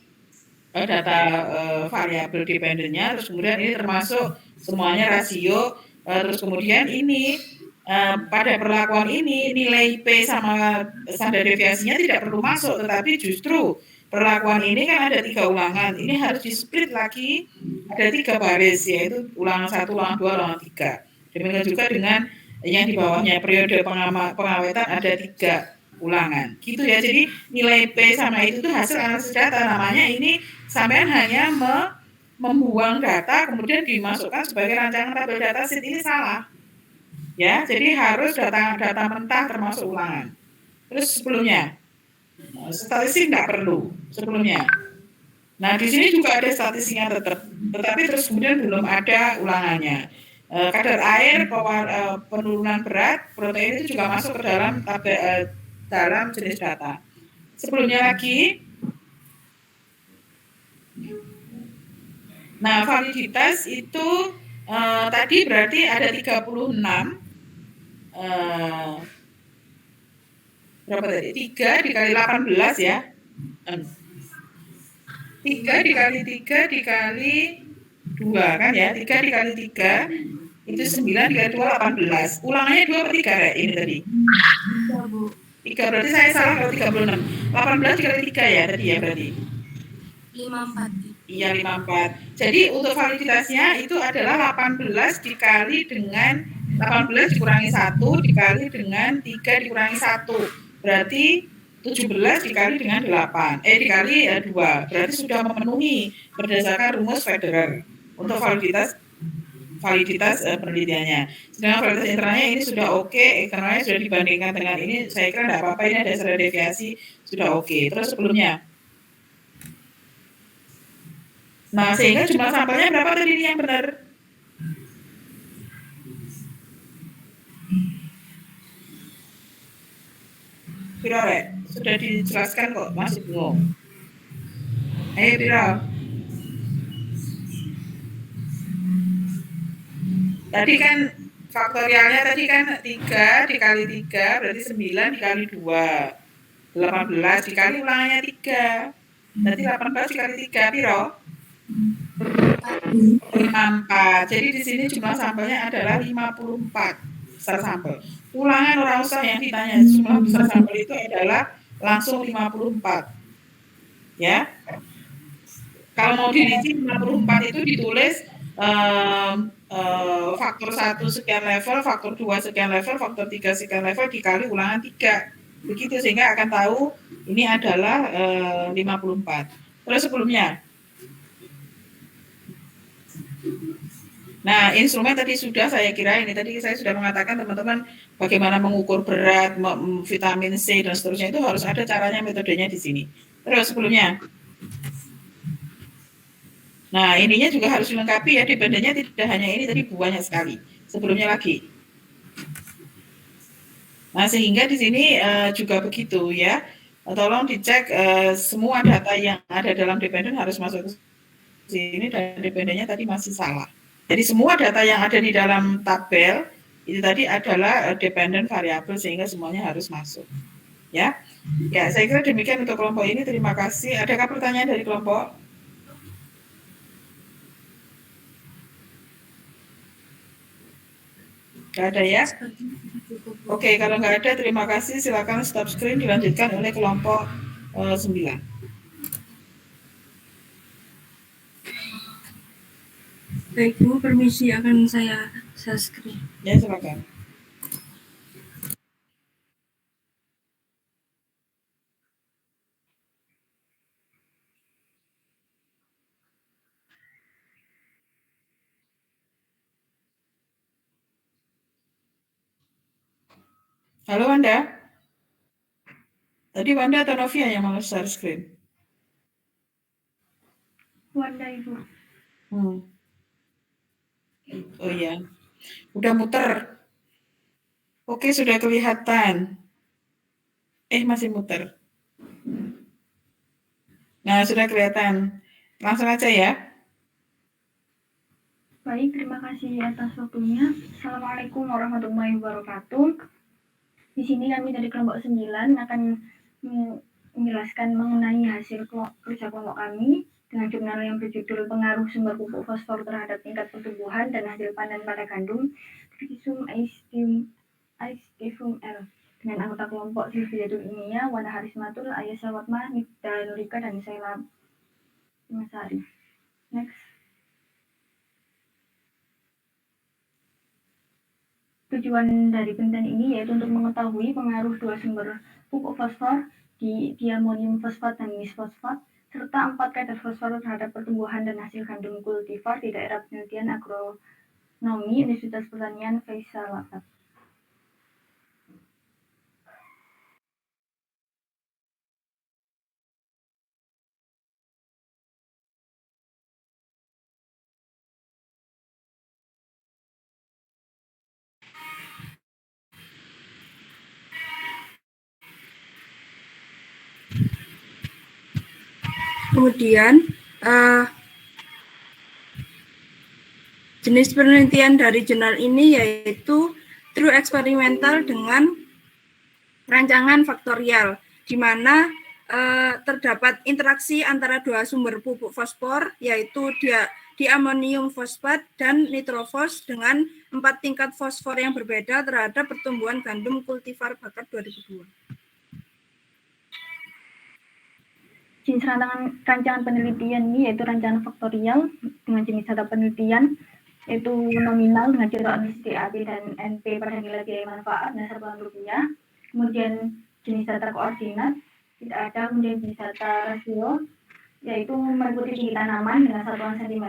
variabel dependennya. Terus kemudian ini termasuk semuanya rasio. Terus kemudian ini pada perlakuan ini nilai P sama standar deviasinya tidak perlu masuk, tetapi justru perlakuan ini kan ada 3 ulangan. Ini harus di-split lagi, ada 3 baris, yaitu ulangan 1, ulangan 2, ulangan 3. Demikian juga dengan yang di bawahnya periode pengawetan ada 3. ulangan. Gitu ya. Jadi nilai P sama itu tuh hasil analisis data. Namanya ini sampean hanya membuang data kemudian dimasukkan sebagai rancangan tabel data sheet, ini salah. Ya, jadi harus data mentah termasuk ulangan. Terus sebelumnya, statistik nggak perlu sebelumnya. Nah, di sini juga ada statistiknya tetapi terus kemudian belum ada ulangannya. Kadar air, penurunan berat, protein itu juga masuk ke dalam tabel dalam jenis data. Sebelumnya lagi, nah validitas itu tadi berarti ada 36, berapa tadi? 3 dikali 18 ya. 3 dikali 3 dikali 2 kan ya, 3 dikali 3 itu 9 dikali 2 18. Ulangannya 2 per 3 ya ini tadi. 3 berarti saya salah kalau 36. 18 dikali 3 ya tadi ya berarti. 54. Iya 54. Jadi untuk validitasnya itu adalah 18 dikali dengan 18 dikurangi 1 dikali dengan 3 dikurangi 1. Berarti 17 dikali dengan 8. Dikali 2. Berarti sudah memenuhi berdasarkan rumus Federer untuk validitas penelitiannya. Sedangkan validitas internalnya ini sudah oke, eksternalnya sudah dibandingkan dengan ini, saya kira tidak apa-apa, ini ada dasar deviasi sudah oke. Terus sebelumnya, nah sehingga jumlah sampelnya berapa tadi yang benar? Piro rek? Sudah dijelaskan kok, masih bingung. Ayo piro? Tadi kan faktorialnya tadi kan 3 dikali 3 berarti 9 dikali 2. 18 dikali ulangannya 3. Berarti 18 dikali 3 piro? 54. Jadi di sini jumlah sampelnya adalah 54 besar sampel. Ulangan orang usah yang ditanya, jumlah besar sampel itu adalah langsung 54. Ya. Kalau mau dirinci 54 itu ditulis faktor 1 sekian level, faktor 2 sekian level, faktor 3 sekian level dikali ulangan 3. Begitu sehingga akan tahu ini adalah 54. Terus sebelumnya. Nah, instrumen tadi sudah saya kira ini tadi saya sudah mengatakan teman-teman bagaimana mengukur berat, vitamin C dan seterusnya itu harus ada caranya, metodenya di sini. Terus sebelumnya. Nah, ininya juga harus dilengkapi ya, dependennya tidak hanya ini tadi banyak sekali. Sebelumnya lagi. Nah, sehingga di sini juga begitu ya. Tolong dicek semua data yang ada dalam dependen harus masuk ke sini dan dependennya tadi masih salah. Jadi semua data yang ada di dalam tabel itu tadi adalah dependent variabel sehingga semuanya harus masuk. Ya. Ya, saya kira demikian untuk kelompok ini. Terima kasih. Adakah pertanyaan dari kelompok? Nggak ada ya? Oke, kalau nggak ada terima kasih. Silakan stop screen dilanjutkan oleh kelompok 9. Baik Bu, permisi akan saya screen. Ya, silakan. Halo Wanda. Tadi Wanda atau Novia yang mau share screen? Wanda Ibu. Oh iya. Udah muter. Oke, sudah kelihatan. Masih muter. Nah, sudah kelihatan. Langsung aja ya. Baik, terima kasih atas waktunya. Assalamualaikum warahmatullahi wabarakatuh. Di sini kami dari kelompok 9 akan menjelaskan mengenai hasil kerja kelompok kami dengan jurnal yang berjudul Pengaruh Sumber Pupuk Fosfor Terhadap Tingkat Pertumbuhan dan Hasil Panen pada Gandum, Triticum aestivum L. Dengan anggota kelompok Silvia Dunia, Wanda Harismatul, Ayesha Watma, Nida Nurika, dan Sheila Masari. Next. Tujuan dari penelitian ini yaitu untuk mengetahui pengaruh dua sumber pupuk fosfor di diamonium fosfat dan misfosfat serta 4 kadar fosfor terhadap pertumbuhan dan hasil gandum kultivar di daerah penelitian agronomi Universitas Pertanian Faisalabad. Kemudian jenis penelitian dari jurnal ini yaitu true eksperimental dengan rancangan faktorial, di mana terdapat interaksi antara dua sumber pupuk fosfor, yaitu diamonium fosfat dan nitrofos dengan 4 tingkat fosfor yang berbeda terhadap pertumbuhan gandum kultivar bakat 2002. Jenis rancangan penelitian ini yaitu rancangan faktorial dengan jenis data penelitian yaitu nominal dengan contoh emisi DAP dan NP pada nilai biaya manfaat dan satuan rupiah. Kemudian jenis data koordinat tidak ada, kemudian jenis data rasio yaitu meliputi tinggi tanaman dengan satuan cm,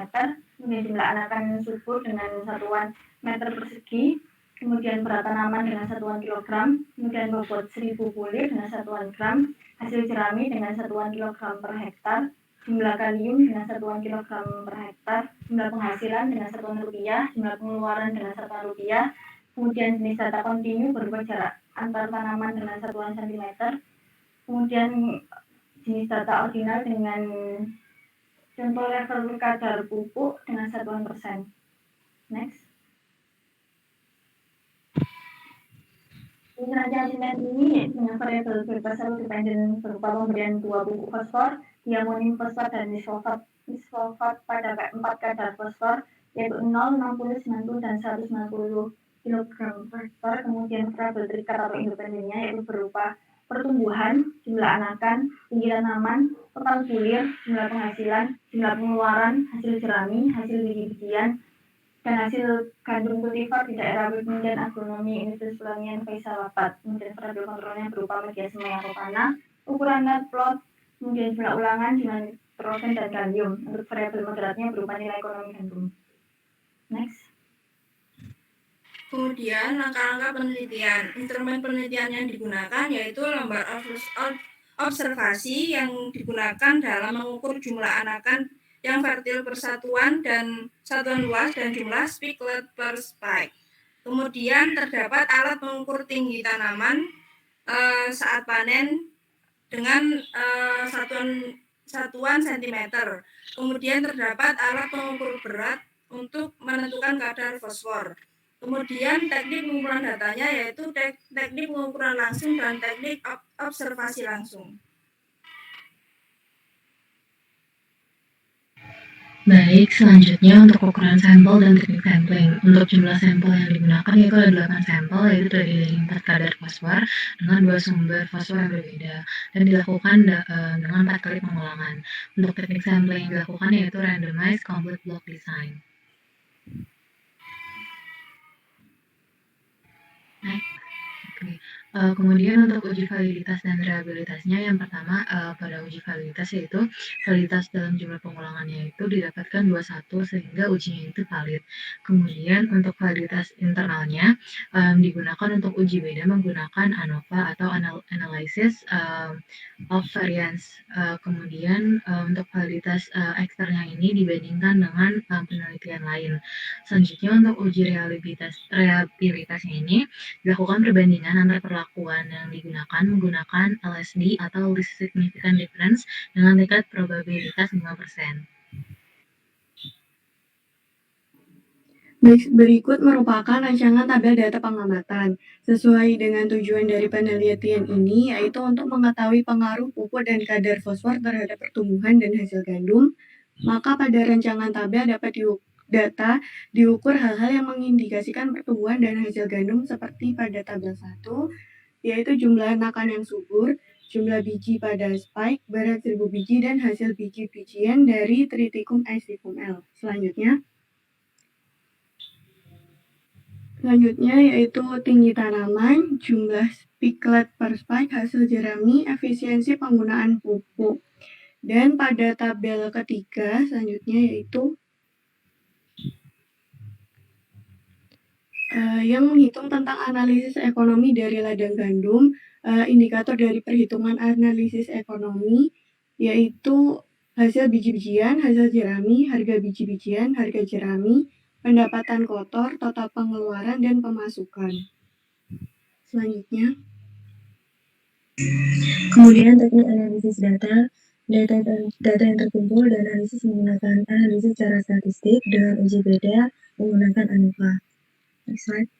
kemudian jumlah anakan subur dengan satuan meter persegi, kemudian berat tanaman dengan satuan kilogram, kemudian bobot 1000 bulir dengan satuan gram, hasil jerami dengan satuan kilogram per hektar, jumlah kalium dengan satuan kilogram per hektar, jumlah penghasilan dengan satuan rupiah, jumlah pengeluaran dengan satuan rupiah, kemudian jenis data kontinu berupa jarak antar tanaman dengan satuan cm, kemudian jenis data ordinal dengan contoh level kadar pupuk dengan satuan persen. Next. Rancangan penelitian ini dengan variabel bebas atau dependen berupa pemberian 2 pupuk fosfor, diamonium fosfat dan misfosfat pada 4 kadar fosfor yaitu 0, 60, 90 dan 190 kg per hektar. Kemudian variabel terikat atau independennya yaitu berupa pertumbuhan, jumlah anakan, tinggi tanaman, total bulir, jumlah penghasilan, jumlah pengeluaran, hasil jerami, hasil biji-bijian, dan hasil gandum kultivar di daerah penelitian agronomi Universitas Pertanian Faisalabad. Kemudian variabel kontrolnya berupa media semai atau tanah, ukuran net plot, kemudian jumlah ulangan dengan nitrogen dan kalium. Untuk variabel moderatnya berupa nilai ekonomi gandum. Next. Kemudian langkah-langkah penelitian. Instrumen penelitian yang digunakan yaitu lembar observasi yang digunakan dalam mengukur jumlah anakan yang fertil persatuan dan satuan luas dan jumlah spikelet per spike. Kemudian terdapat alat mengukur tinggi tanaman saat panen dengan satuan cm. Kemudian terdapat alat pengukur berat untuk menentukan kadar fosfor. Kemudian teknik pengumpulan datanya yaitu teknik pengukuran langsung dan teknik observasi langsung. Baik, selanjutnya untuk ukuran sampel dan teknik sampling. Untuk jumlah sampel yang digunakan yaitu ada 8 sampel, yaitu dari 4 kadar fosfor dengan 2 sumber fosfor yang berbeda, dan dilakukan dengan 4 kali pengulangan. Untuk teknik sampling yang dilakukan yaitu randomized complete block design. Next. Okay. Kemudian untuk uji validitas dan reliabilitasnya, yang pertama pada uji validitas yaitu validitas dalam jumlah pengulangannya itu didapatkan 21 sehingga ujinya itu valid. Kemudian untuk validitas internalnya digunakan untuk uji beda menggunakan ANOVA atau Analysis of Variance. Kemudian untuk validitas eksternal ini dibandingkan dengan penelitian lain. Selanjutnya untuk uji reliabilitasnya ini dilakukan perbandingan antara perlakuan yang digunakan menggunakan LSD atau Least Significant Difference dengan tingkat probabilitas 5%. Berikut merupakan rancangan tabel data pengamatan. Sesuai dengan tujuan dari penelitian ini, yaitu untuk mengetahui pengaruh pupuk dan kadar fosfor terhadap pertumbuhan dan hasil gandum, maka pada rancangan tabel dapat diukur hal-hal yang mengindikasikan pertumbuhan dan hasil gandum seperti pada tabel 1, yaitu jumlah anakan yang subur, jumlah biji pada spike, berat 1000 biji, dan hasil biji-bijian dari Triticum aestivum L. Selanjutnya, Selanjutnya yaitu tinggi tanaman, jumlah spiklet per spike, hasil jerami, efisiensi penggunaan pupuk. Dan pada tabel ketiga selanjutnya yaitu yang menghitung tentang analisis ekonomi dari ladang gandum, indikator dari perhitungan analisis ekonomi yaitu hasil biji-bijian, hasil jerami, harga biji-bijian, harga jerami, pendapatan kotor, total pengeluaran, dan pemasukan. Selanjutnya, kemudian teknik analisis data yang terkumpul dan analisis menggunakan analisis secara statistik dengan uji beda menggunakan ANOVA. Next slide.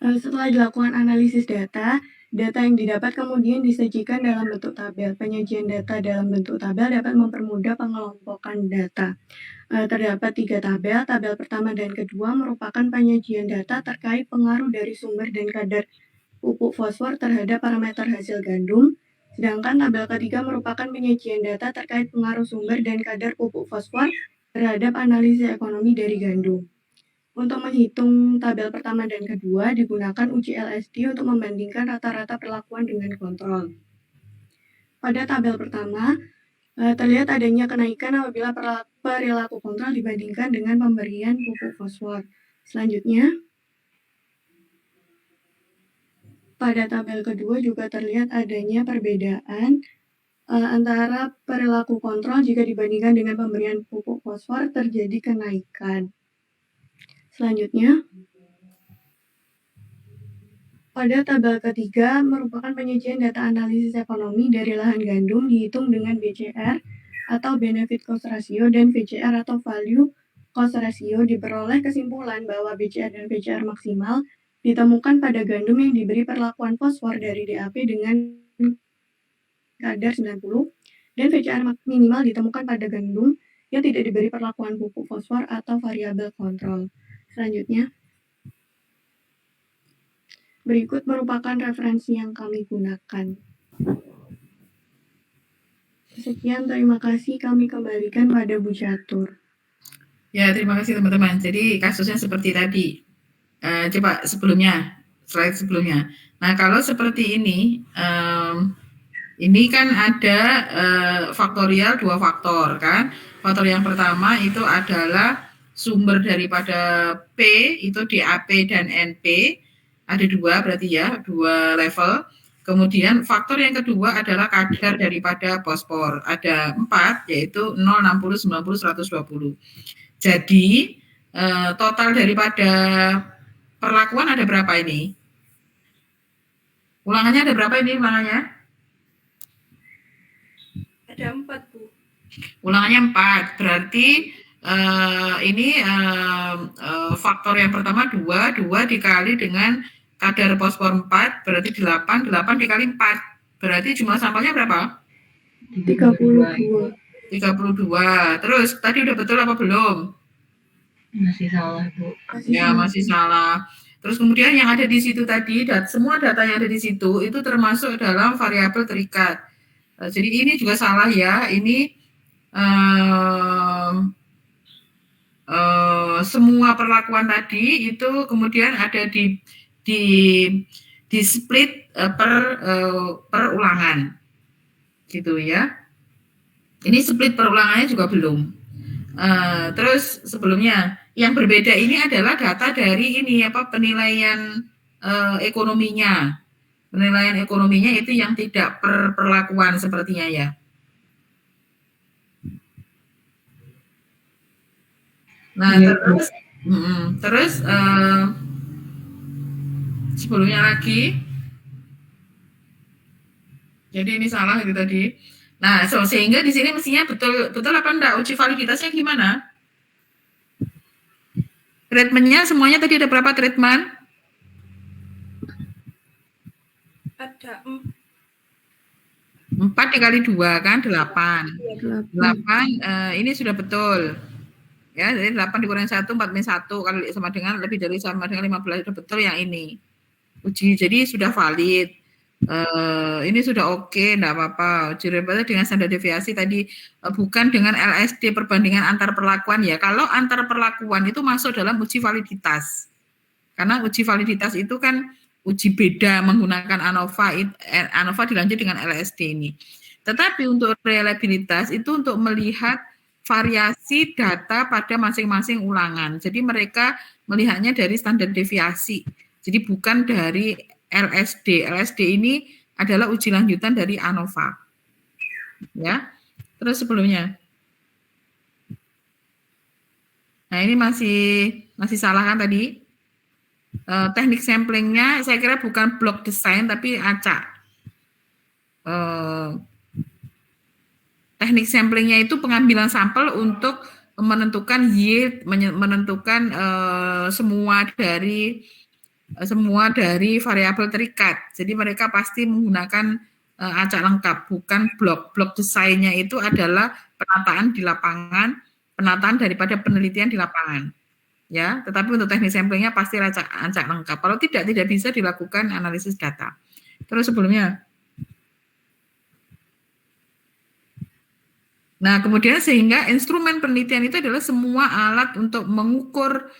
Setelah dilakukan analisis data yang didapat kemudian disajikan dalam bentuk tabel. Penyajian data dalam bentuk tabel dapat mempermudah pengelompokan data. Terdapat 3 tabel. Tabel pertama dan kedua merupakan penyajian data terkait pengaruh dari sumber dan kadar pupuk fosfor terhadap parameter hasil gandum. Sedangkan tabel ketiga merupakan penyajian data terkait pengaruh sumber dan kadar pupuk fosfor terhadap analisis ekonomi dari gandum. Untuk menghitung tabel pertama dan kedua, digunakan uji LSD untuk membandingkan rata-rata perlakuan dengan kontrol. Pada tabel pertama, terlihat adanya kenaikan apabila perilaku kontrol dibandingkan dengan pemberian pupuk fosfor. Selanjutnya, pada tabel kedua juga terlihat adanya perbedaan antara perilaku kontrol jika dibandingkan dengan pemberian pupuk fosfor terjadi kenaikan. Selanjutnya, pada tabel ketiga merupakan penyajian data analisis ekonomi dari lahan gandum dihitung dengan BCR atau Benefit Cost Ratio dan VCR atau Value Cost Ratio. Diperoleh kesimpulan bahwa BCR dan VCR maksimal ditemukan pada gandum yang diberi perlakuan fosfor dari DAP dengan kadar 90 dan VCR minimal ditemukan pada gandum yang tidak diberi perlakuan pupuk fosfor atau variabel kontrol. Selanjutnya, berikut merupakan referensi yang kami gunakan. Sekian, terima kasih. Kami kembalikan pada Bu Catur. Ya, terima kasih teman-teman. Jadi kasusnya seperti tadi. Coba slide sebelumnya. Nah, kalau seperti ini kan ada faktorial 2 faktor kan. Faktor yang pertama itu adalah sumber daripada P itu DAP dan NP, ada 2 berarti ya, 2 level. Kemudian faktor yang kedua adalah kadar daripada fosfor, ada 4 yaitu 0, 60, 90, 120. Jadi total daripada perlakuan ada berapa ini? Ulangannya ada berapa ini ulangannya? Ada 4, Bu. Ulangannya 4, berarti ini faktor yang pertama 2 dikali dengan kadar fosfor 4 berarti 8 dikali 4 berarti jumlah sampelnya berapa? 32. Terus tadi udah betul apa belum? Masih salah, Bu. Masih salah. Terus kemudian yang ada di situ tadi, semua data yang ada di situ itu termasuk dalam variabel terikat. Jadi ini juga salah ya. Ini semua perlakuan tadi itu kemudian ada di split per ulangan, gitu ya. Ini split per ulangannya juga belum. Terus sebelumnya yang berbeda ini adalah data dari ini penilaian ekonominya. Penilaian ekonominya itu yang tidak per perlakuan sepertinya ya. Nah, terus sebelumnya lagi, jadi ini salah itu tadi. Nah, sehingga di sini mestinya betul apa enggak? Uji validitasnya gimana? Treatmentnya semuanya tadi ada berapa treatment? Ada 4 dikali 2 kan 8. 8 ini sudah betul. Ya, jadi 8 dikurangi 1, 4 min 1 kali sama dengan lebih dari sama dengan 15 itu betul yang ini. Uji jadi sudah valid. Ini sudah oke, enggak apa-apa. Uji reliabilitas dengan standar deviasi tadi, bukan dengan LSD perbandingan antar perlakuan ya. Kalau antar perlakuan itu masuk dalam uji validitas. Karena uji validitas itu kan uji beda menggunakan ANOVA, ANOVA dilanjut dengan LSD ini. Tetapi untuk reliabilitas itu untuk melihat variasi data pada masing-masing ulangan. Jadi mereka melihatnya dari standar deviasi. Jadi bukan dari LSD. LSD ini adalah uji lanjutan dari ANOVA. Ya. Terus sebelumnya. Nah, ini masih salah kan tadi? Teknik samplingnya saya kira bukan block design tapi acak. Teknik samplingnya itu pengambilan sampel untuk menentukan yield, menentukan semua dari variabel terikat. Jadi mereka pasti menggunakan acak lengkap, bukan blok. Blok desainnya itu adalah penataan di lapangan, penataan daripada penelitian di lapangan. Ya, tetapi untuk teknik samplingnya pasti acak lengkap. Kalau tidak bisa dilakukan analisis data. Terus sebelumnya. Nah, kemudian sehingga instrumen penelitian itu adalah semua alat untuk mengukur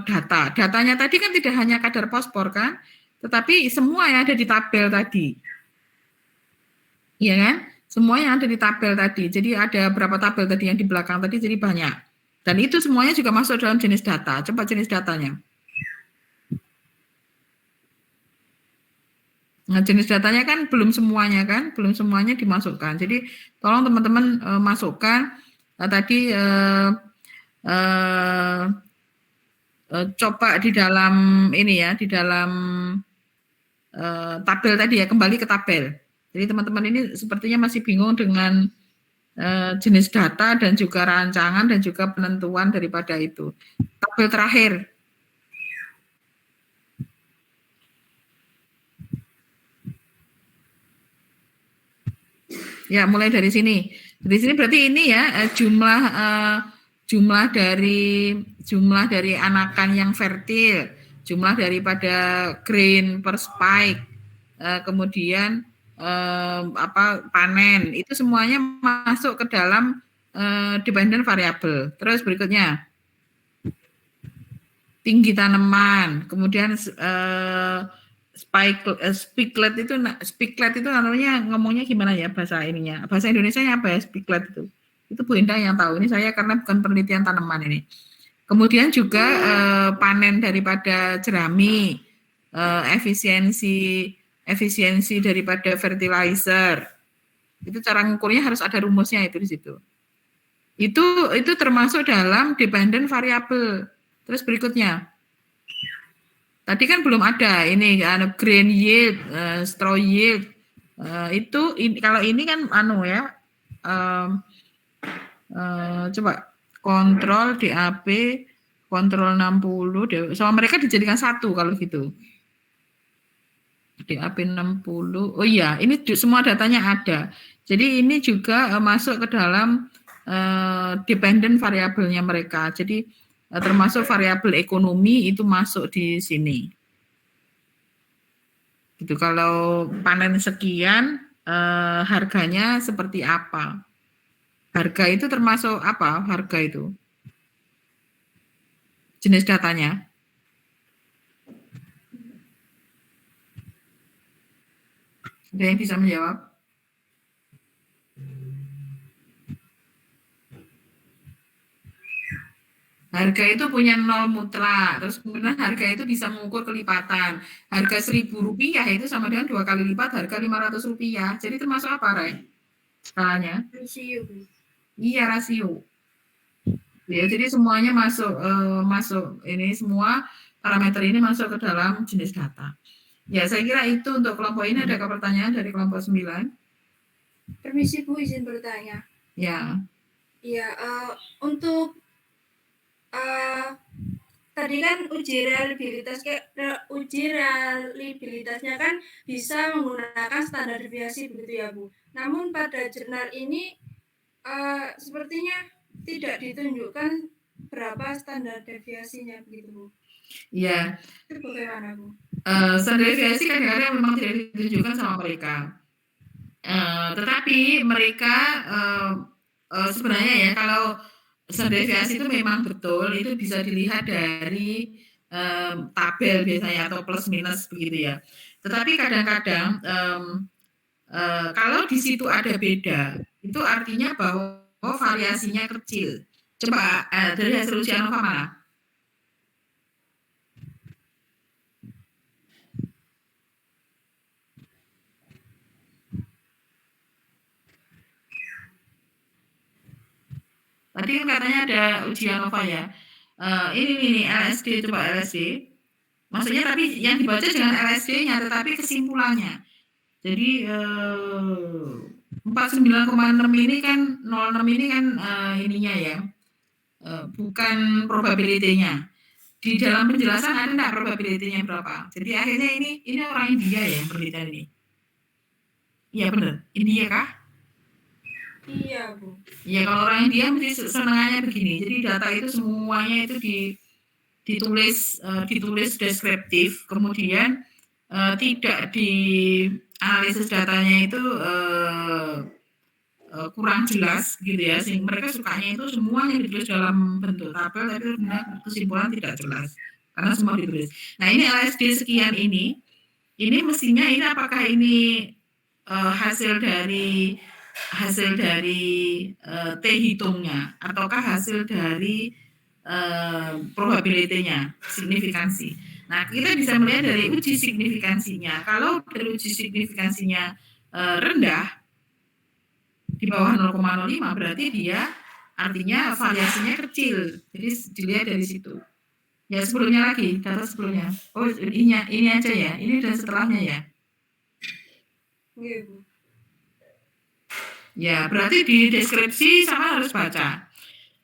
data. Datanya tadi kan tidak hanya kadar fosfor kan, tetapi semua yang ada di tabel tadi. Iya kan? Semua yang ada di tabel tadi. Jadi ada berapa tabel tadi yang di belakang tadi, jadi banyak. Dan itu semuanya juga masuk dalam jenis data. Coba jenis datanya. Nah, jenis datanya kan belum semuanya dimasukkan. Jadi tolong teman-teman masukkan tadi coba di dalam ini ya, di dalam tabel tadi ya, kembali ke tabel. Jadi teman-teman ini sepertinya masih bingung dengan jenis data dan juga rancangan dan juga penentuan daripada itu. Tabel terakhir. Ya, mulai dari sini. Dari sini berarti ini ya jumlah dari anakan yang fertil, jumlah daripada grain per spike, kemudian panen, itu semuanya masuk ke dalam dependent variable. Terus berikutnya tinggi tanaman, kemudian spiklet itu namanya, ngomongnya gimana ya bahasa ininya, bahasa Indonesianya apa ya spiklet itu Bu Indah yang tahu, ini saya karena bukan penelitian tanaman ini. Kemudian juga panen daripada jerami, efisiensi daripada fertilizer, itu cara ngukurnya harus ada rumusnya itu di situ. Itu termasuk dalam dependent variable. Terus berikutnya, tadi kan belum ada ini grain yield, straw yield, kalau ini kan coba kontrol DAP, kontrol 60, sama mereka dijadikan satu kalau gitu. DAP 60, oh iya, ini semua datanya ada. Jadi ini juga masuk ke dalam dependent variabelnya mereka. Jadi termasuk variabel ekonomi itu masuk di sini. Gitu. Kalau panen sekian, harganya seperti apa? Harga itu termasuk apa? Harga itu jenis datanya. Ada yang bisa menjawab? Harga itu punya nol mutlak, terus kemudian harga itu bisa mengukur kelipatan. Harga Rp1.000 itu sama dengan 2 kali lipat harga Rp500. Jadi termasuk apa, Ray? Skalanya? Rasio. Iya, rasio. Ya, jadi semuanya masuk ini, semua parameter ini masuk ke dalam jenis data. Ya, saya kira itu untuk kelompok ini. Ada pertanyaan dari kelompok 9? Permisi Bu, izin bertanya. Ya. Iya, untuk tadi kan uji reliabilitasnya kan bisa menggunakan standar deviasi begitu ya Bu. Namun pada jurnal ini sepertinya tidak ditunjukkan berapa standar deviasinya begitu Bu. Iya. Itu bagaimana Bu? Standar deviasi kadang-kadang memang tidak ditunjukkan sama mereka. Tetapi mereka sebenarnya ya, kalau standar deviasi itu memang betul, itu bisa dilihat dari tabel biasanya atau plus minus begitu ya. Tetapi kadang-kadang kalau di situ ada beda, itu artinya bahwa variasinya kecil. Coba dari hasil uji ANOVA mana? Tadi kan katanya ada uji ANOVA ya. Ini LSD, coba LSD. Maksudnya tapi yang dibaca dengan LSD-nya, tetapi kesimpulannya. Jadi 49,6 ini kan 06 ini kan ininya ya, bukan probability-nya. Di dalam penjelasan ada enggak probability-nya berapa? Jadi akhirnya ini orang India ya yang penelitian ini. Iya benar, India kah? Iya, Bu. Ya kalau orang India mesti senangannya begini. Jadi data itu semuanya itu ditulis deskriptif, kemudian tidak di analisis datanya itu kurang jelas gitu ya, sehingga mereka sukanya itu semuanya ditulis dalam bentuk tabel, tapi kesimpulan tidak jelas karena semua ditulis. Nah ini LSD sekian ini mestinya ini apakah ini hasil dari T hitungnya ataukah hasil dari probability-nya, signifikansi. Nah, kita bisa melihat dari uji signifikansinya. Kalau dari uji signifikansinya rendah, di bawah 0,05, berarti dia artinya variasinya kecil. Jadi dilihat dari situ. Ya sebelumnya lagi, data sebelumnya. Oh ini aja ya, ini dan setelahnya ya. Iya, Bu. Ya, berarti di deskripsi sama harus baca.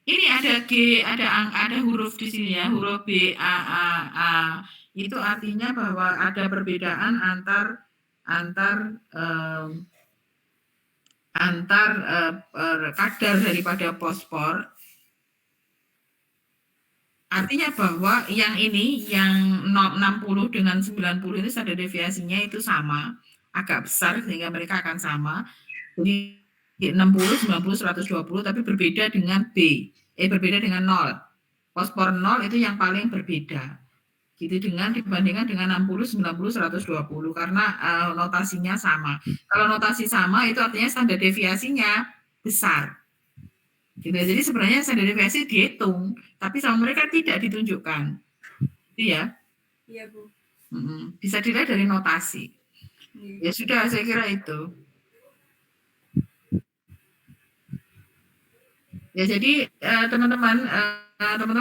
Ini ada G, ada huruf di sini ya, huruf B, A. Itu artinya bahwa ada perbedaan antar kadar daripada fosfor. Artinya bahwa yang ini, yang 60 dengan 90 itu standar deviasinya itu sama, agak besar sehingga mereka akan sama. Jadi 60, 90, 120, tapi berbeda dengan B, berbeda dengan 0. Fosfor 0 itu yang paling berbeda. Gitu dibandingkan dengan 60, 90, 120 karena notasinya sama. Kalau notasi sama itu artinya standar deviasinya besar. Gitu. Jadi sebenarnya standar deviasi dihitung, tapi sama mereka tidak ditunjukkan. Iya. Iya, Bu. Bisa dilihat dari notasi. Ya sudah, saya kira itu. Ya jadi teman-teman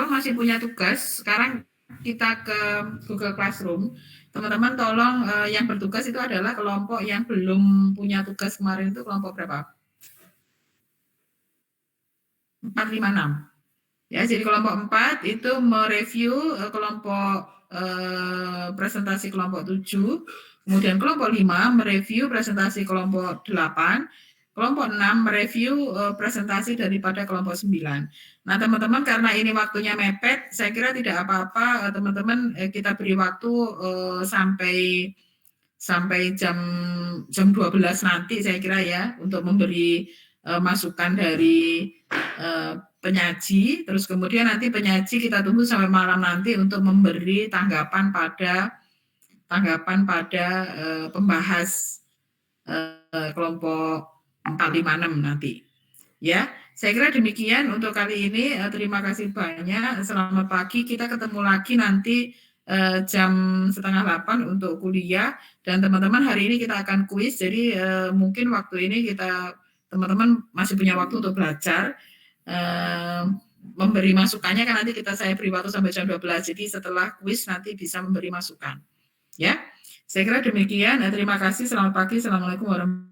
masih punya tugas. Sekarang kita ke Google Classroom. Teman-teman tolong yang bertugas itu adalah kelompok yang belum punya tugas kemarin itu kelompok berapa? 4, 5, 6. Ya, jadi kelompok 4 itu mereview kelompok presentasi kelompok 7. Kemudian kelompok 5 mereview presentasi kelompok 8. Kelompok 6 mereview presentasi daripada kelompok 9. Nah, teman-teman karena ini waktunya mepet, saya kira tidak apa-apa teman-teman kita beri waktu sampai jam 12 nanti saya kira ya untuk memberi masukan dari penyaji, terus kemudian nanti penyaji kita tunggu sampai malam nanti untuk memberi tanggapan pada pembahas kelompok 456 nanti. Ya, saya kira demikian untuk kali ini. Terima kasih banyak. Selamat pagi. Kita ketemu lagi nanti jam 7:30 untuk kuliah. Dan teman-teman hari ini kita akan kuis. Jadi mungkin waktu ini teman-teman masih punya waktu untuk belajar. Memberi masukannya kan nanti saya beri waktu sampai jam 12. Jadi setelah kuis nanti bisa memberi masukan. Ya, saya kira demikian. Terima kasih. Selamat pagi. Assalamualaikum warahmatullahi wabarakatuh.